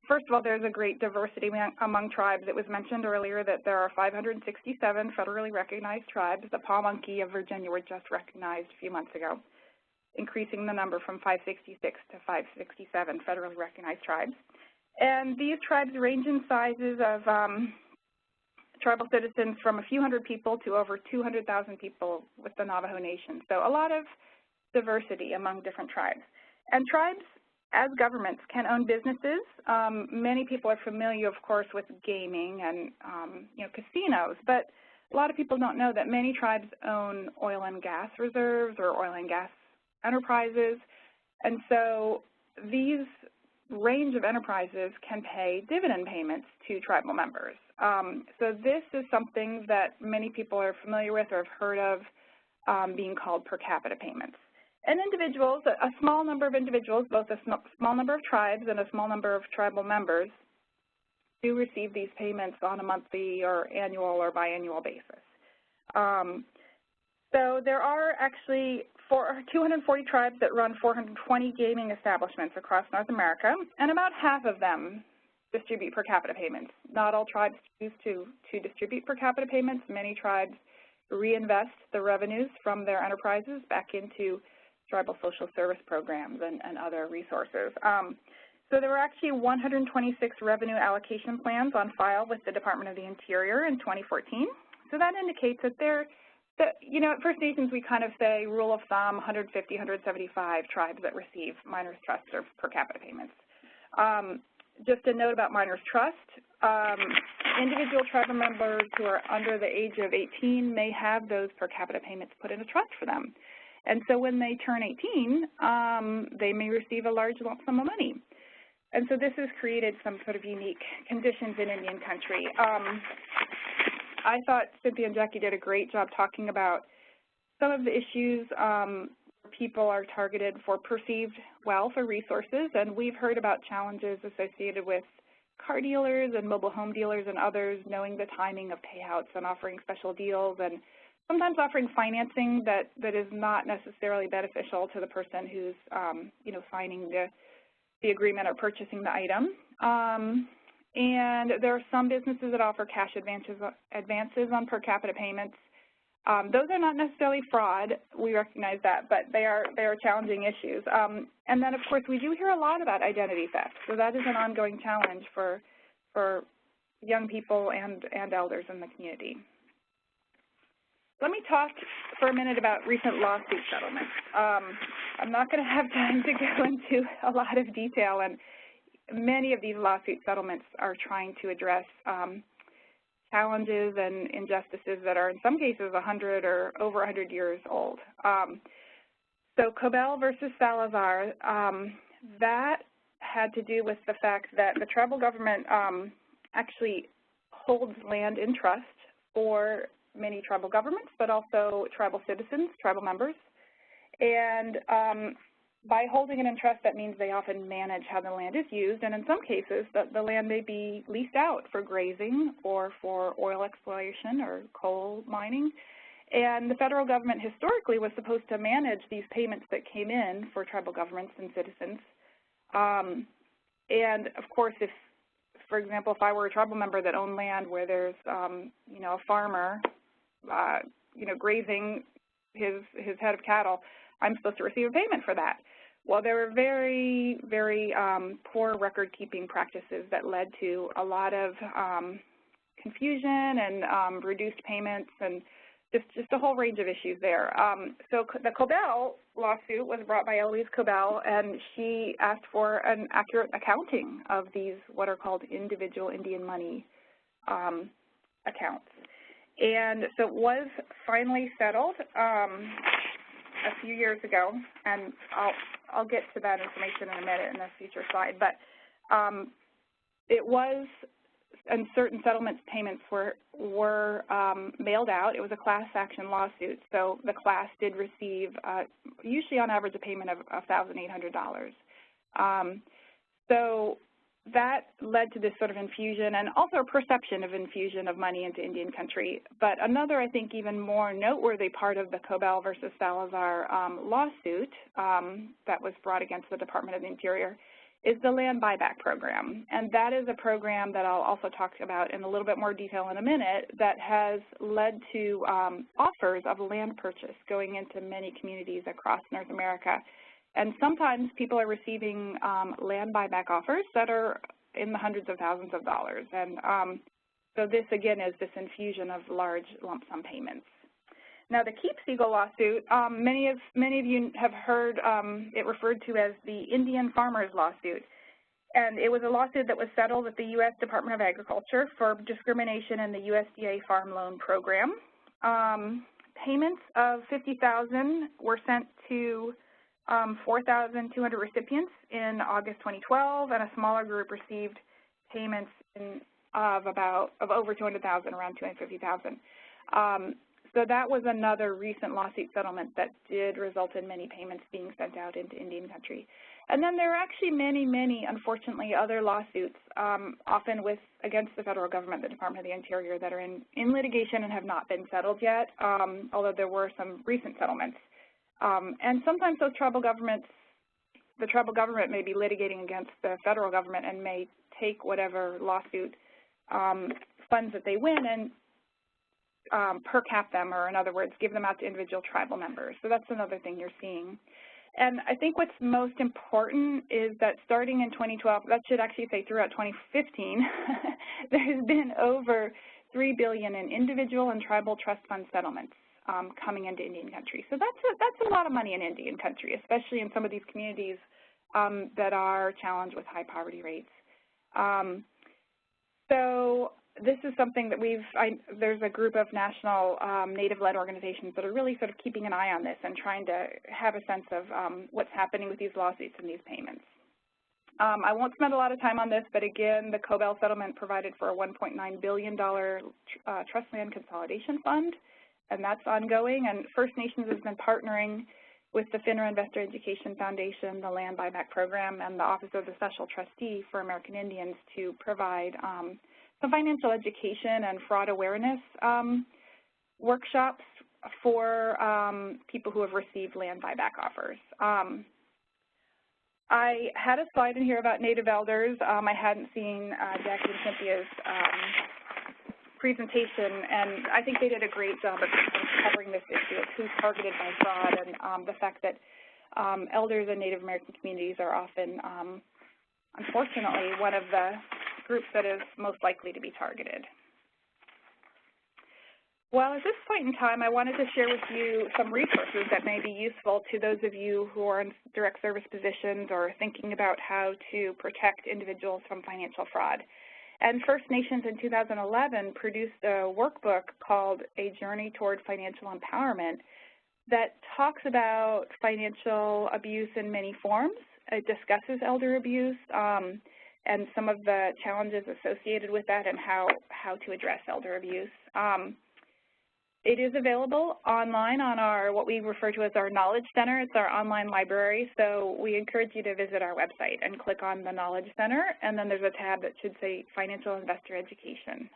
Speaker 5: first of all, there's a great diversity among tribes. It was mentioned earlier that there are 567 federally recognized tribes. The Pamunkey of Virginia were just recognized a few months ago, increasing the number from 566 to 567 federally recognized tribes. And these tribes range in sizes of tribal citizens from a few hundred people to over 200,000 people with the Navajo Nation. So a lot of diversity among different tribes. And tribes, as governments, can own businesses. Many people are familiar, of course, with gaming and you know, casinos, but a lot of people don't know that many tribes own oil and gas reserves or oil and gas enterprises. And so these range of enterprises can pay dividend payments to tribal members. So this is something that many people are familiar with or have heard of being called per capita payments. And individuals, a small number of individuals, both a small number of tribes and a small number of tribal members, do receive these payments on a monthly or annual or biannual basis. So there are actually 240 tribes that run 420 gaming establishments across North America, and about half of them distribute per capita payments. Not all tribes choose to distribute per capita payments. Many tribes reinvest the revenues from their enterprises back into tribal social service programs and other resources. So there were actually 126 revenue allocation plans on file with the Department of the Interior in 2014. So that indicates that you know, at First Nations we kind of say rule of thumb 150, 175 tribes that receive miners' trust or per capita payments. Just a note about miners' trust, individual tribal members who are under the age of 18 may have those per capita payments put in a trust for them. And so when they turn 18, they may receive a large lump sum of money. And so this has created some sort of unique conditions in Indian country. I thought Cynthia and Jacque did a great job talking about some of the issues where people are targeted for perceived wealth or resources, and we've heard about challenges associated with car dealers and mobile home dealers and others knowing the timing of payouts and offering special deals and sometimes offering financing that is not necessarily beneficial to the person who's you know, signing the agreement or purchasing the item. And there are some businesses that offer cash advances on per capita payments. Those are not necessarily fraud, we recognize that, but they are challenging issues. And then, of course, we do hear a lot about identity theft, so that is an ongoing challenge for young people and elders in the community. Let me talk for a minute about recent lawsuit settlements. I'm not going to have time to go into a lot of detail, and many of these lawsuit settlements are trying to address challenges and injustices that are in some cases 100 or over 100 years old. So Cobell versus Salazar, that had to do with the fact that the tribal government actually holds land in trust for many tribal governments, but also tribal citizens, tribal members. And by holding it in trust, that means they often manage how the land is used, and in some cases, the land may be leased out for grazing or for oil exploration or coal mining. And the federal government historically was supposed to manage these payments that came in for tribal governments and citizens. And of course, if, for example, if I were a tribal member that owned land where there's, you know, a farmer, you know, grazing his head of cattle, I'm supposed to receive a payment for that. Well, there were very, very poor record-keeping practices that led to a lot of confusion and reduced payments and just a whole range of issues there. So the Cobell lawsuit was brought by Eloise Cobell, and she asked for an accurate accounting of these what are called individual Indian money accounts. And so it was finally settled a few years ago, and I'll get to that information in a minute in a future slide. But it was, and certain settlement payments were mailed out. It was a class action lawsuit, so the class did receive usually on average a payment of $1,800. So that led to this sort of infusion and also a perception of infusion of money into Indian country. But another, I think, even more noteworthy part of the Cobell versus Salazar lawsuit that was brought against the Department of the Interior is the land buyback program. And that is a program that I'll also talk about in a little bit more detail in a minute that has led to offers of land purchase going into many communities across North America. And sometimes people are receiving land buyback offers that are in the hundreds of thousands of dollars. And so this, again, is this infusion of large lump sum payments. Now, the Keep Siegel lawsuit, many of you have heard it referred to as the Indian Farmers Lawsuit. And it was a lawsuit that was settled at the U.S. Department of Agriculture for discrimination in the USDA Farm Loan Program. Payments of $50,000 were sent to 4,200 recipients in August 2012, and a smaller group received payments of over 200,000, around 250,000. So that was another recent lawsuit settlement that did result in many payments being sent out into Indian country. And then there are actually many, many, unfortunately, other lawsuits, often against the federal government, the Department of the Interior, that are in litigation and have not been settled yet, although there were some recent settlements. And sometimes those tribal governments, the tribal government may be litigating against the federal government and may take whatever lawsuit funds that they win and per-cap them, or in other words, give them out to individual tribal members. So that's another thing you're seeing. And I think what's most important is that starting in 2012, that should actually say throughout 2015, there has been over $3 billion in individual and tribal trust fund settlements coming into Indian country. So that's a lot of money in Indian country, especially in some of these communities that are challenged with high poverty rates. So this is something that there's a group of national Native-led organizations that are really sort of keeping an eye on this and trying to have a sense of what's happening with these lawsuits and these payments. I won't spend a lot of time on this, but again, the Cobell settlement provided for a $1.9 billion trust land consolidation fund, and that's ongoing. And First Nations has been partnering with the FINRA Investor Education Foundation, the Land Buyback Program, and the Office of the Special Trustee for American Indians to provide some financial education and fraud awareness workshops for people who have received land buyback offers. I had a slide in here about Native elders. I hadn't seen Jacque and Cynthia's presentation, and I think they did a great job of covering this issue of who's targeted by fraud and the fact that elders in Native American communities are often, unfortunately, one of the groups that is most likely to be targeted. Well, at this point in time, I wanted to share with you some resources that may be useful to those of you who are in direct service positions or thinking about how to protect individuals from financial fraud. And First Nations in 2011 produced a workbook called A Journey Toward Financial Empowerment that talks about financial abuse in many forms. It discusses elder abuse and some of the challenges associated with that and how to address elder abuse. It is available online on our, what we refer to as our Knowledge Center. It's our online library, so we encourage you to visit our website and click on the Knowledge Center, and then there's a tab that should say Financial Investor Education.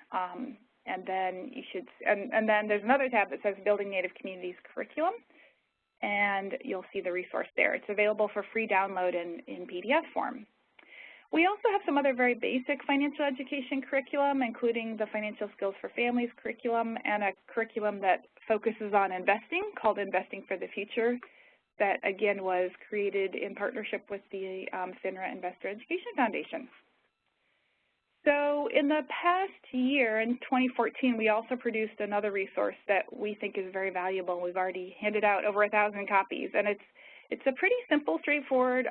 Speaker 5: And then you should, and then there's another tab that says Building Native Communities Curriculum, and you'll see the resource there. It's available for free download in PDF form. We also have some other very basic financial education curriculum, including the Financial Skills for Families curriculum and a curriculum that focuses on investing called Investing for the Future that, again, was created in partnership with the FINRA Investor Education Foundation. So in the past year, in 2014, we also produced another resource that we think is very valuable. We've already handed out over 1,000 copies, and it's a pretty simple, straightforward,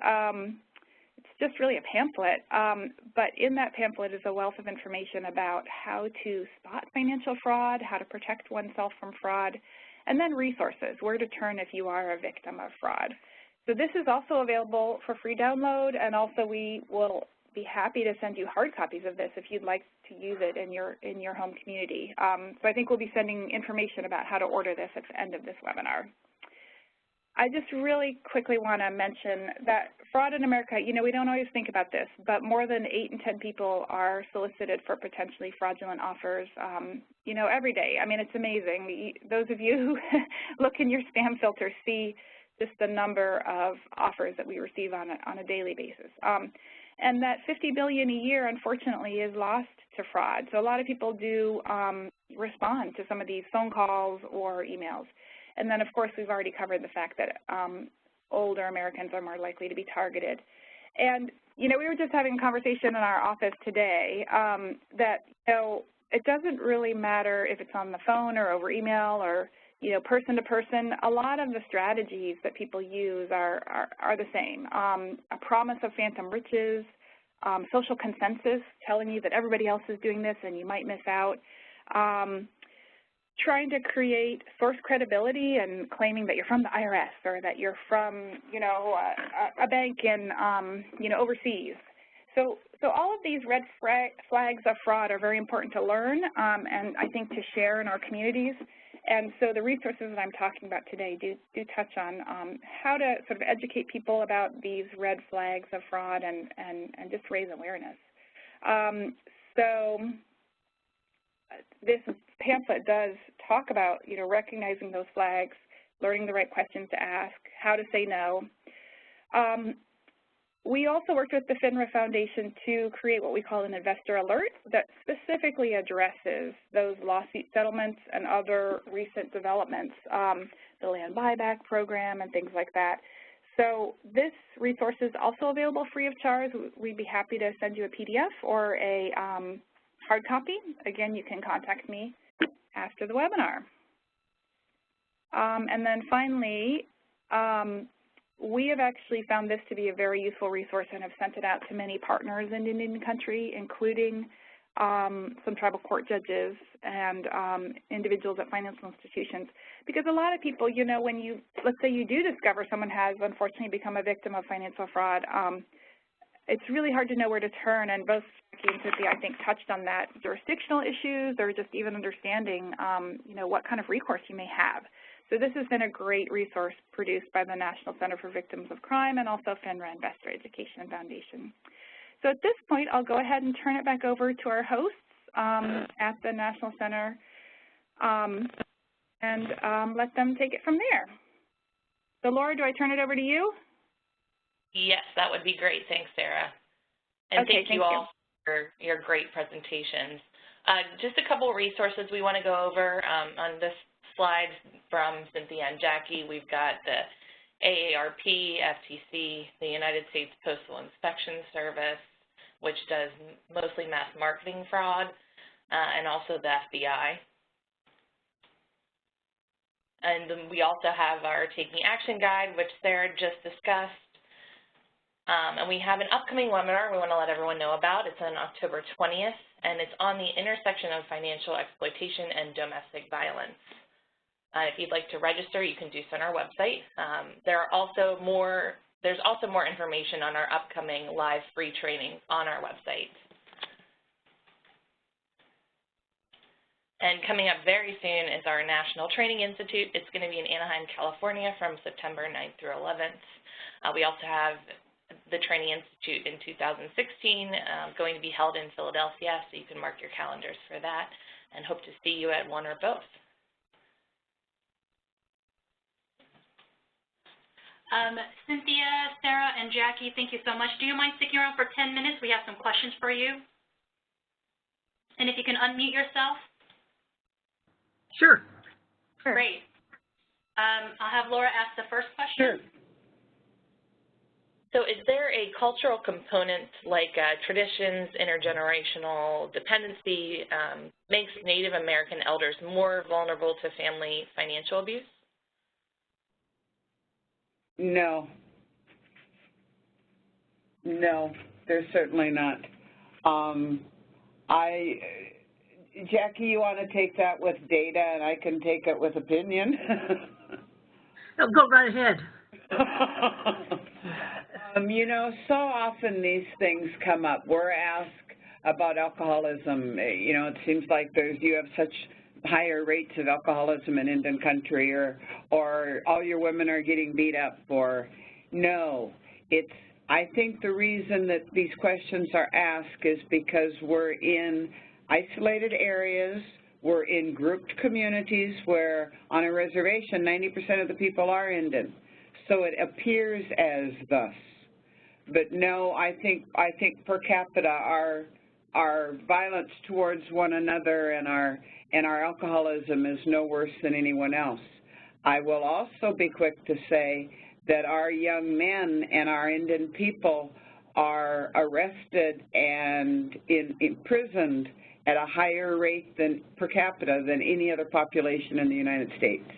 Speaker 5: it's just really a pamphlet, but in that pamphlet is a wealth of information about how to spot financial fraud, how to protect oneself from fraud, and then resources, where to turn if you are a victim of fraud. So this is also available for free download, and also we will be happy to send you hard copies of this if you'd like to use it in your home community. So I think we'll be sending information about how to order this at the end of this webinar. I just really quickly want to mention that fraud in America, you know, we don't always think about this, but more than 8 in 10 people are solicited for potentially fraudulent offers, you know, every day. I mean, it's amazing. Those of you who look in your spam filter see just the number of offers that we receive on a daily basis. And that $50 billion a year, unfortunately, is lost to fraud. So a lot of people do respond to some of these phone calls or emails. And then, of course, we've already covered the fact that older Americans are more likely to be targeted. And, you know, we were just having a conversation in our office today that, you know, it doesn't really matter if it's on the phone or over email or, you know, person to person. A lot of the strategies that people use are the same. A promise of phantom riches, social consensus telling you that everybody else is doing this and you might miss out. Trying to create source credibility and claiming that you're from the IRS or that you're from, you know, a bank in, you know, overseas. So all of these red flags of fraud are very important to learn and I think to share in our communities. And so the resources that I'm talking about today do touch on how to sort of educate people about these red flags of fraud and just raise awareness. So this pamphlet does talk about, you know, recognizing those flags, learning the right questions to ask, how to say no. We also worked with the FINRA Foundation to create what we call an investor alert that specifically addresses those lawsuit settlements and other recent developments, the land buyback program and things like that. So this resource is also available free of charge. We'd be happy to send you a PDF or a hard copy. Again, you can contact me after the webinar. And then finally, we have actually found this to be a very useful resource and have sent it out to many partners in Indian country, including some tribal court judges and individuals at financial institutions. Because a lot of people, you know, when you, let's say you do discover someone has unfortunately become a victim of financial fraud, it's really hard to know where to turn, and both Jacque and Cynthia, I think, touched on that, jurisdictional issues or just even understanding, you know, what kind of recourse you may have. So this has been a great resource produced by the National Center for Victims of Crime and also FINRA Investor Education Foundation. So at this point, I'll go ahead and turn it back over to our hosts at the National Center and let them take it from there. So Laura, do I turn it over to you?
Speaker 1: Yes, that would be great. Thanks, Sarah. And
Speaker 5: okay,
Speaker 1: thank you all for your great presentations. Just a couple of resources we want to go over on this slide from Cynthia and Jacque. We've got the AARP, FTC, the United States Postal Inspection Service, which does mostly mass marketing fraud, and also the FBI. And then we also have our Taking Action Guide, which Sarah just discussed. And we have an upcoming webinar we want to let everyone know about. It's on October 20th, and it's on the intersection of financial exploitation and domestic violence. If you'd like to register, you can do so on our website. There's also more information on our upcoming live free training on our website. And coming up very soon is our National Training Institute. It's going to be in Anaheim, California from September 9th through 11th. We also have the Training Institute in 2016 going to be held in Philadelphia, so you can mark your calendars for that, and hope to see you at one or both.
Speaker 4: Cynthia, Sarah, and Jackie, thank you so much. Do you mind sticking around for 10 minutes? We have some questions for you. And if you can unmute yourself.
Speaker 2: Sure.
Speaker 4: Great. I'll have Laura ask the first question.
Speaker 3: Sure.
Speaker 1: So is there a cultural component like traditions, intergenerational dependency, makes Native American elders more vulnerable to family financial abuse?
Speaker 3: No. No, there's certainly not. Jackie, you want to take that with data, and I can take it with opinion?
Speaker 2: Oh, go right ahead.
Speaker 3: You know, so often these things come up. We're asked about alcoholism. You know, it seems like you have such higher rates of alcoholism in Indian country, or all your women are getting beat up, or no. I think the reason that these questions are asked is because we're in isolated areas, we're in grouped communities where on a reservation 90% of the people are Indian. So it appears as thus. But no, I think per capita our violence towards one another and our alcoholism is no worse than anyone else. I will also be quick to say that our young men and our Indian people are arrested and imprisoned at a higher rate than per capita than any other population in the United States.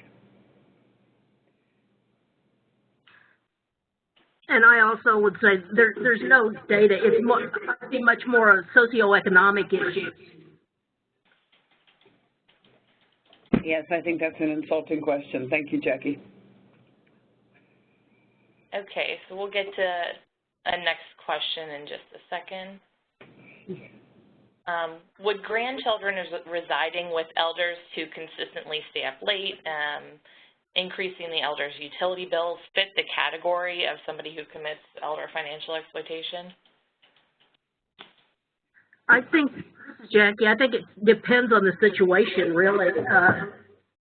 Speaker 2: And I also would say there's no data. It's much more a socioeconomic issue.
Speaker 3: Yes, I think that's an insulting question. Thank you, Jackie.
Speaker 1: Okay, so we'll get to a next question in just a second. Would grandchildren residing with elders who consistently stay up late, increasing the elder's utility bills, fit the category of somebody who commits elder financial exploitation?
Speaker 2: I think, Jackie, I think it depends on the situation, really.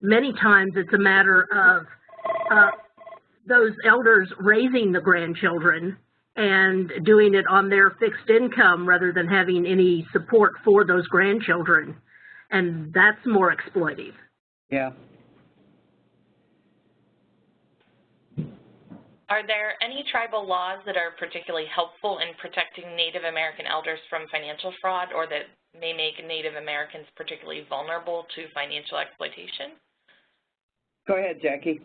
Speaker 2: Many times it's a matter of those elders raising the grandchildren and doing it on their fixed income rather than having any support for those grandchildren. And that's more exploitive.
Speaker 3: Yeah.
Speaker 1: Are there any tribal laws that are particularly helpful in protecting Native American elders from financial fraud, or that may make Native Americans particularly vulnerable to financial exploitation?
Speaker 3: Go ahead, Jackie.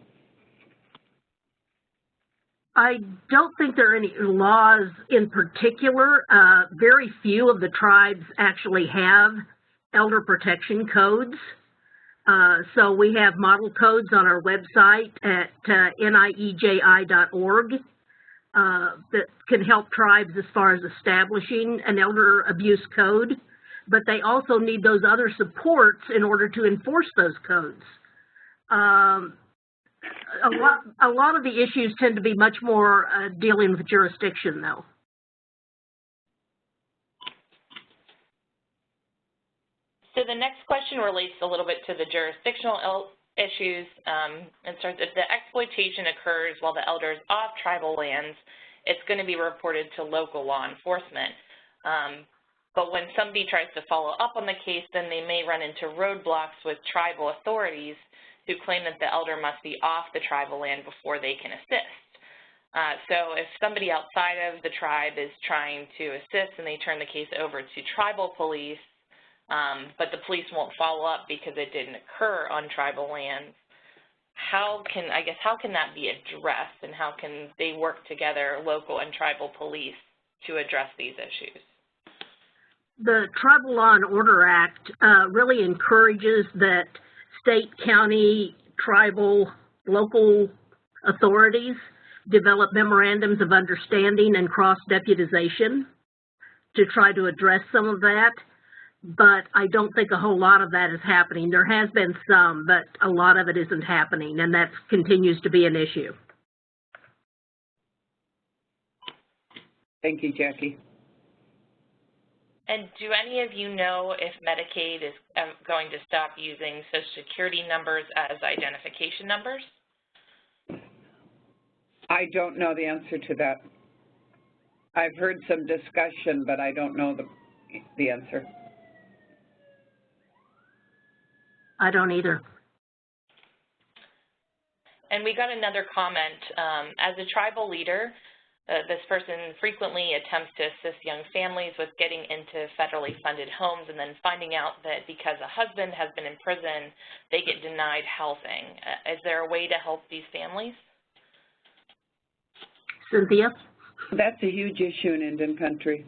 Speaker 2: I don't think there are any laws in particular. Very few of the tribes actually have elder protection codes. So we have model codes on our website at NIEJI.org that can help tribes as far as establishing an elder abuse code, but they also need those other supports in order to enforce those codes. A lot of the issues tend to be much more dealing with jurisdiction, though.
Speaker 1: So the next question relates a little bit to the jurisdictional issues and starts, if the exploitation occurs while the elder is off tribal lands, it's going to be reported to local law enforcement. But when somebody tries to follow up on the case, then they may run into roadblocks with tribal authorities who claim that the elder must be off the tribal land before they can assist. So if somebody outside of the tribe is trying to assist and they turn the case over to tribal police, but the police won't follow up because it didn't occur on tribal lands, how can that be addressed, and how can they work together, local and tribal police, to address these issues?
Speaker 2: The Tribal Law and Order Act really encourages that state, county, tribal, local authorities develop memorandums of understanding and cross-deputization to try to address some of that, but I don't think a whole lot of that is happening. There has been some, but a lot of it isn't happening, and that continues to be an issue.
Speaker 3: Thank you, Jackie.
Speaker 1: And do any of you know if Medicaid is going to stop using Social Security numbers as identification numbers?
Speaker 3: I don't know the answer to that. I've heard some discussion, but I don't know the answer.
Speaker 2: I don't either.
Speaker 1: And we got another comment. As a tribal leader, this person frequently attempts to assist young families with getting into federally funded homes and then finding out that because a husband has been in prison, they get denied housing. Is there a way to help these families?
Speaker 2: Cynthia?
Speaker 3: That's a huge issue in Indian country.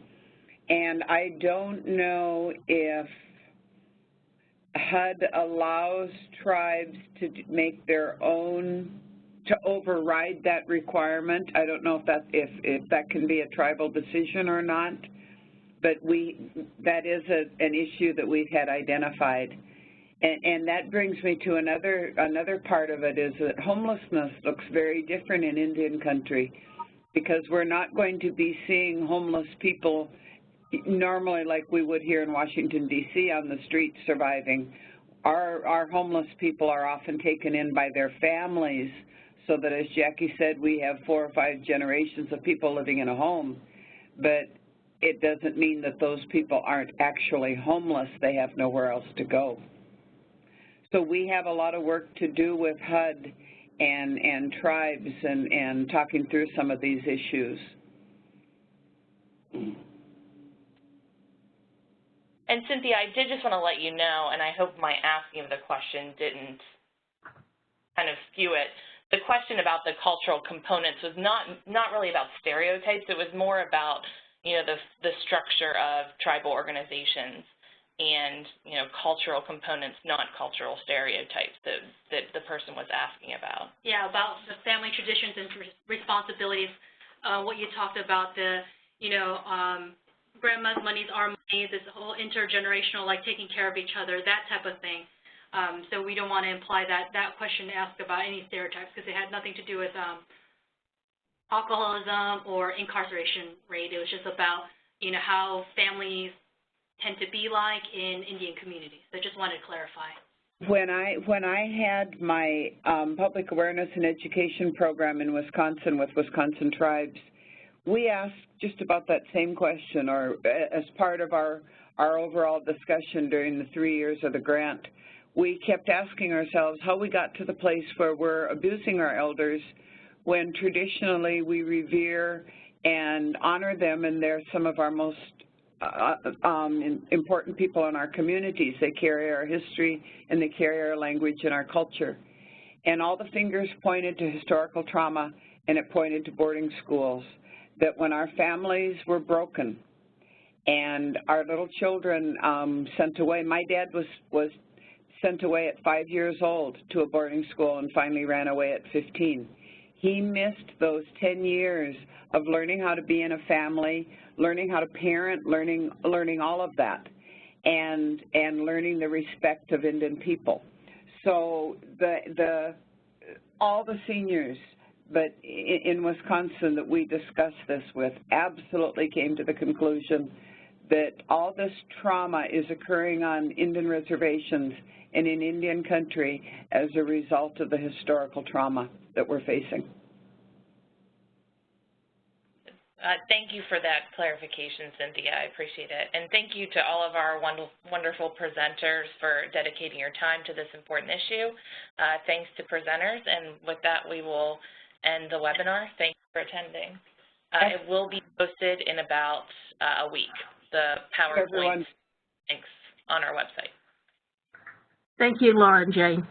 Speaker 3: And I don't know if HUD allows tribes to make their own, to override that requirement. I don't know if that can be a tribal decision or not, but that is an issue that we've had identified. And that brings me to another part of it is that homelessness looks very different in Indian country, because we're not going to be seeing homeless people normally like we would here in Washington, D.C. on the streets surviving. Our homeless people are often taken in by their families, so that, as Jackie said, we have 4 or 5 generations of people living in a home, but it doesn't mean that those people aren't actually homeless. They have nowhere else to go. So we have a lot of work to do with HUD and tribes and talking through some of these issues.
Speaker 1: And Cynthia, I did just want to let you know, and I hope my asking of the question didn't kind of skew it. The question about the cultural components was not really about stereotypes. It was more about, you know, the structure of tribal organizations and, you know, cultural components, not cultural stereotypes that the person was asking about.
Speaker 4: Yeah, about the family traditions and responsibilities. What you talked about, grandma's money's our money, this whole intergenerational, like taking care of each other, that type of thing. So we don't want to imply that question asked about any stereotypes, because it had nothing to do with alcoholism or incarceration rate. It was just about, you know, how families tend to be like in Indian communities. So I just wanted to clarify.
Speaker 3: When I had my public awareness and education program in Wisconsin with Wisconsin tribes, we asked just about that same question, or as part of our overall discussion during the 3 years of the grant. We kept asking ourselves how we got to the place where we're abusing our elders when traditionally we revere and honor them, and they're some of our most important people in our communities. They carry our history and they carry our language and our culture. And all the fingers pointed to historical trauma, and it pointed to boarding schools, that when our families were broken and our little children sent away, my dad was sent away at 5 years old to a boarding school and finally ran away at 15. He missed those 10 years of learning how to be in a family, learning how to parent, learning all of that, and learning the respect of Indian people. So all the seniors, but in Wisconsin that we discussed this with, absolutely came to the conclusion that all this trauma is occurring on Indian reservations and in Indian country as a result of the historical trauma that we're facing.
Speaker 1: Thank you for that clarification, Cynthia. I appreciate it. And thank you to all of our wonderful presenters for dedicating your time to this important issue. Thanks to presenters. And with that, we will end the webinar. Thank you for attending. It will be posted in about a week, the PowerPoint links on our website.
Speaker 2: Thank you, Laura and Jane.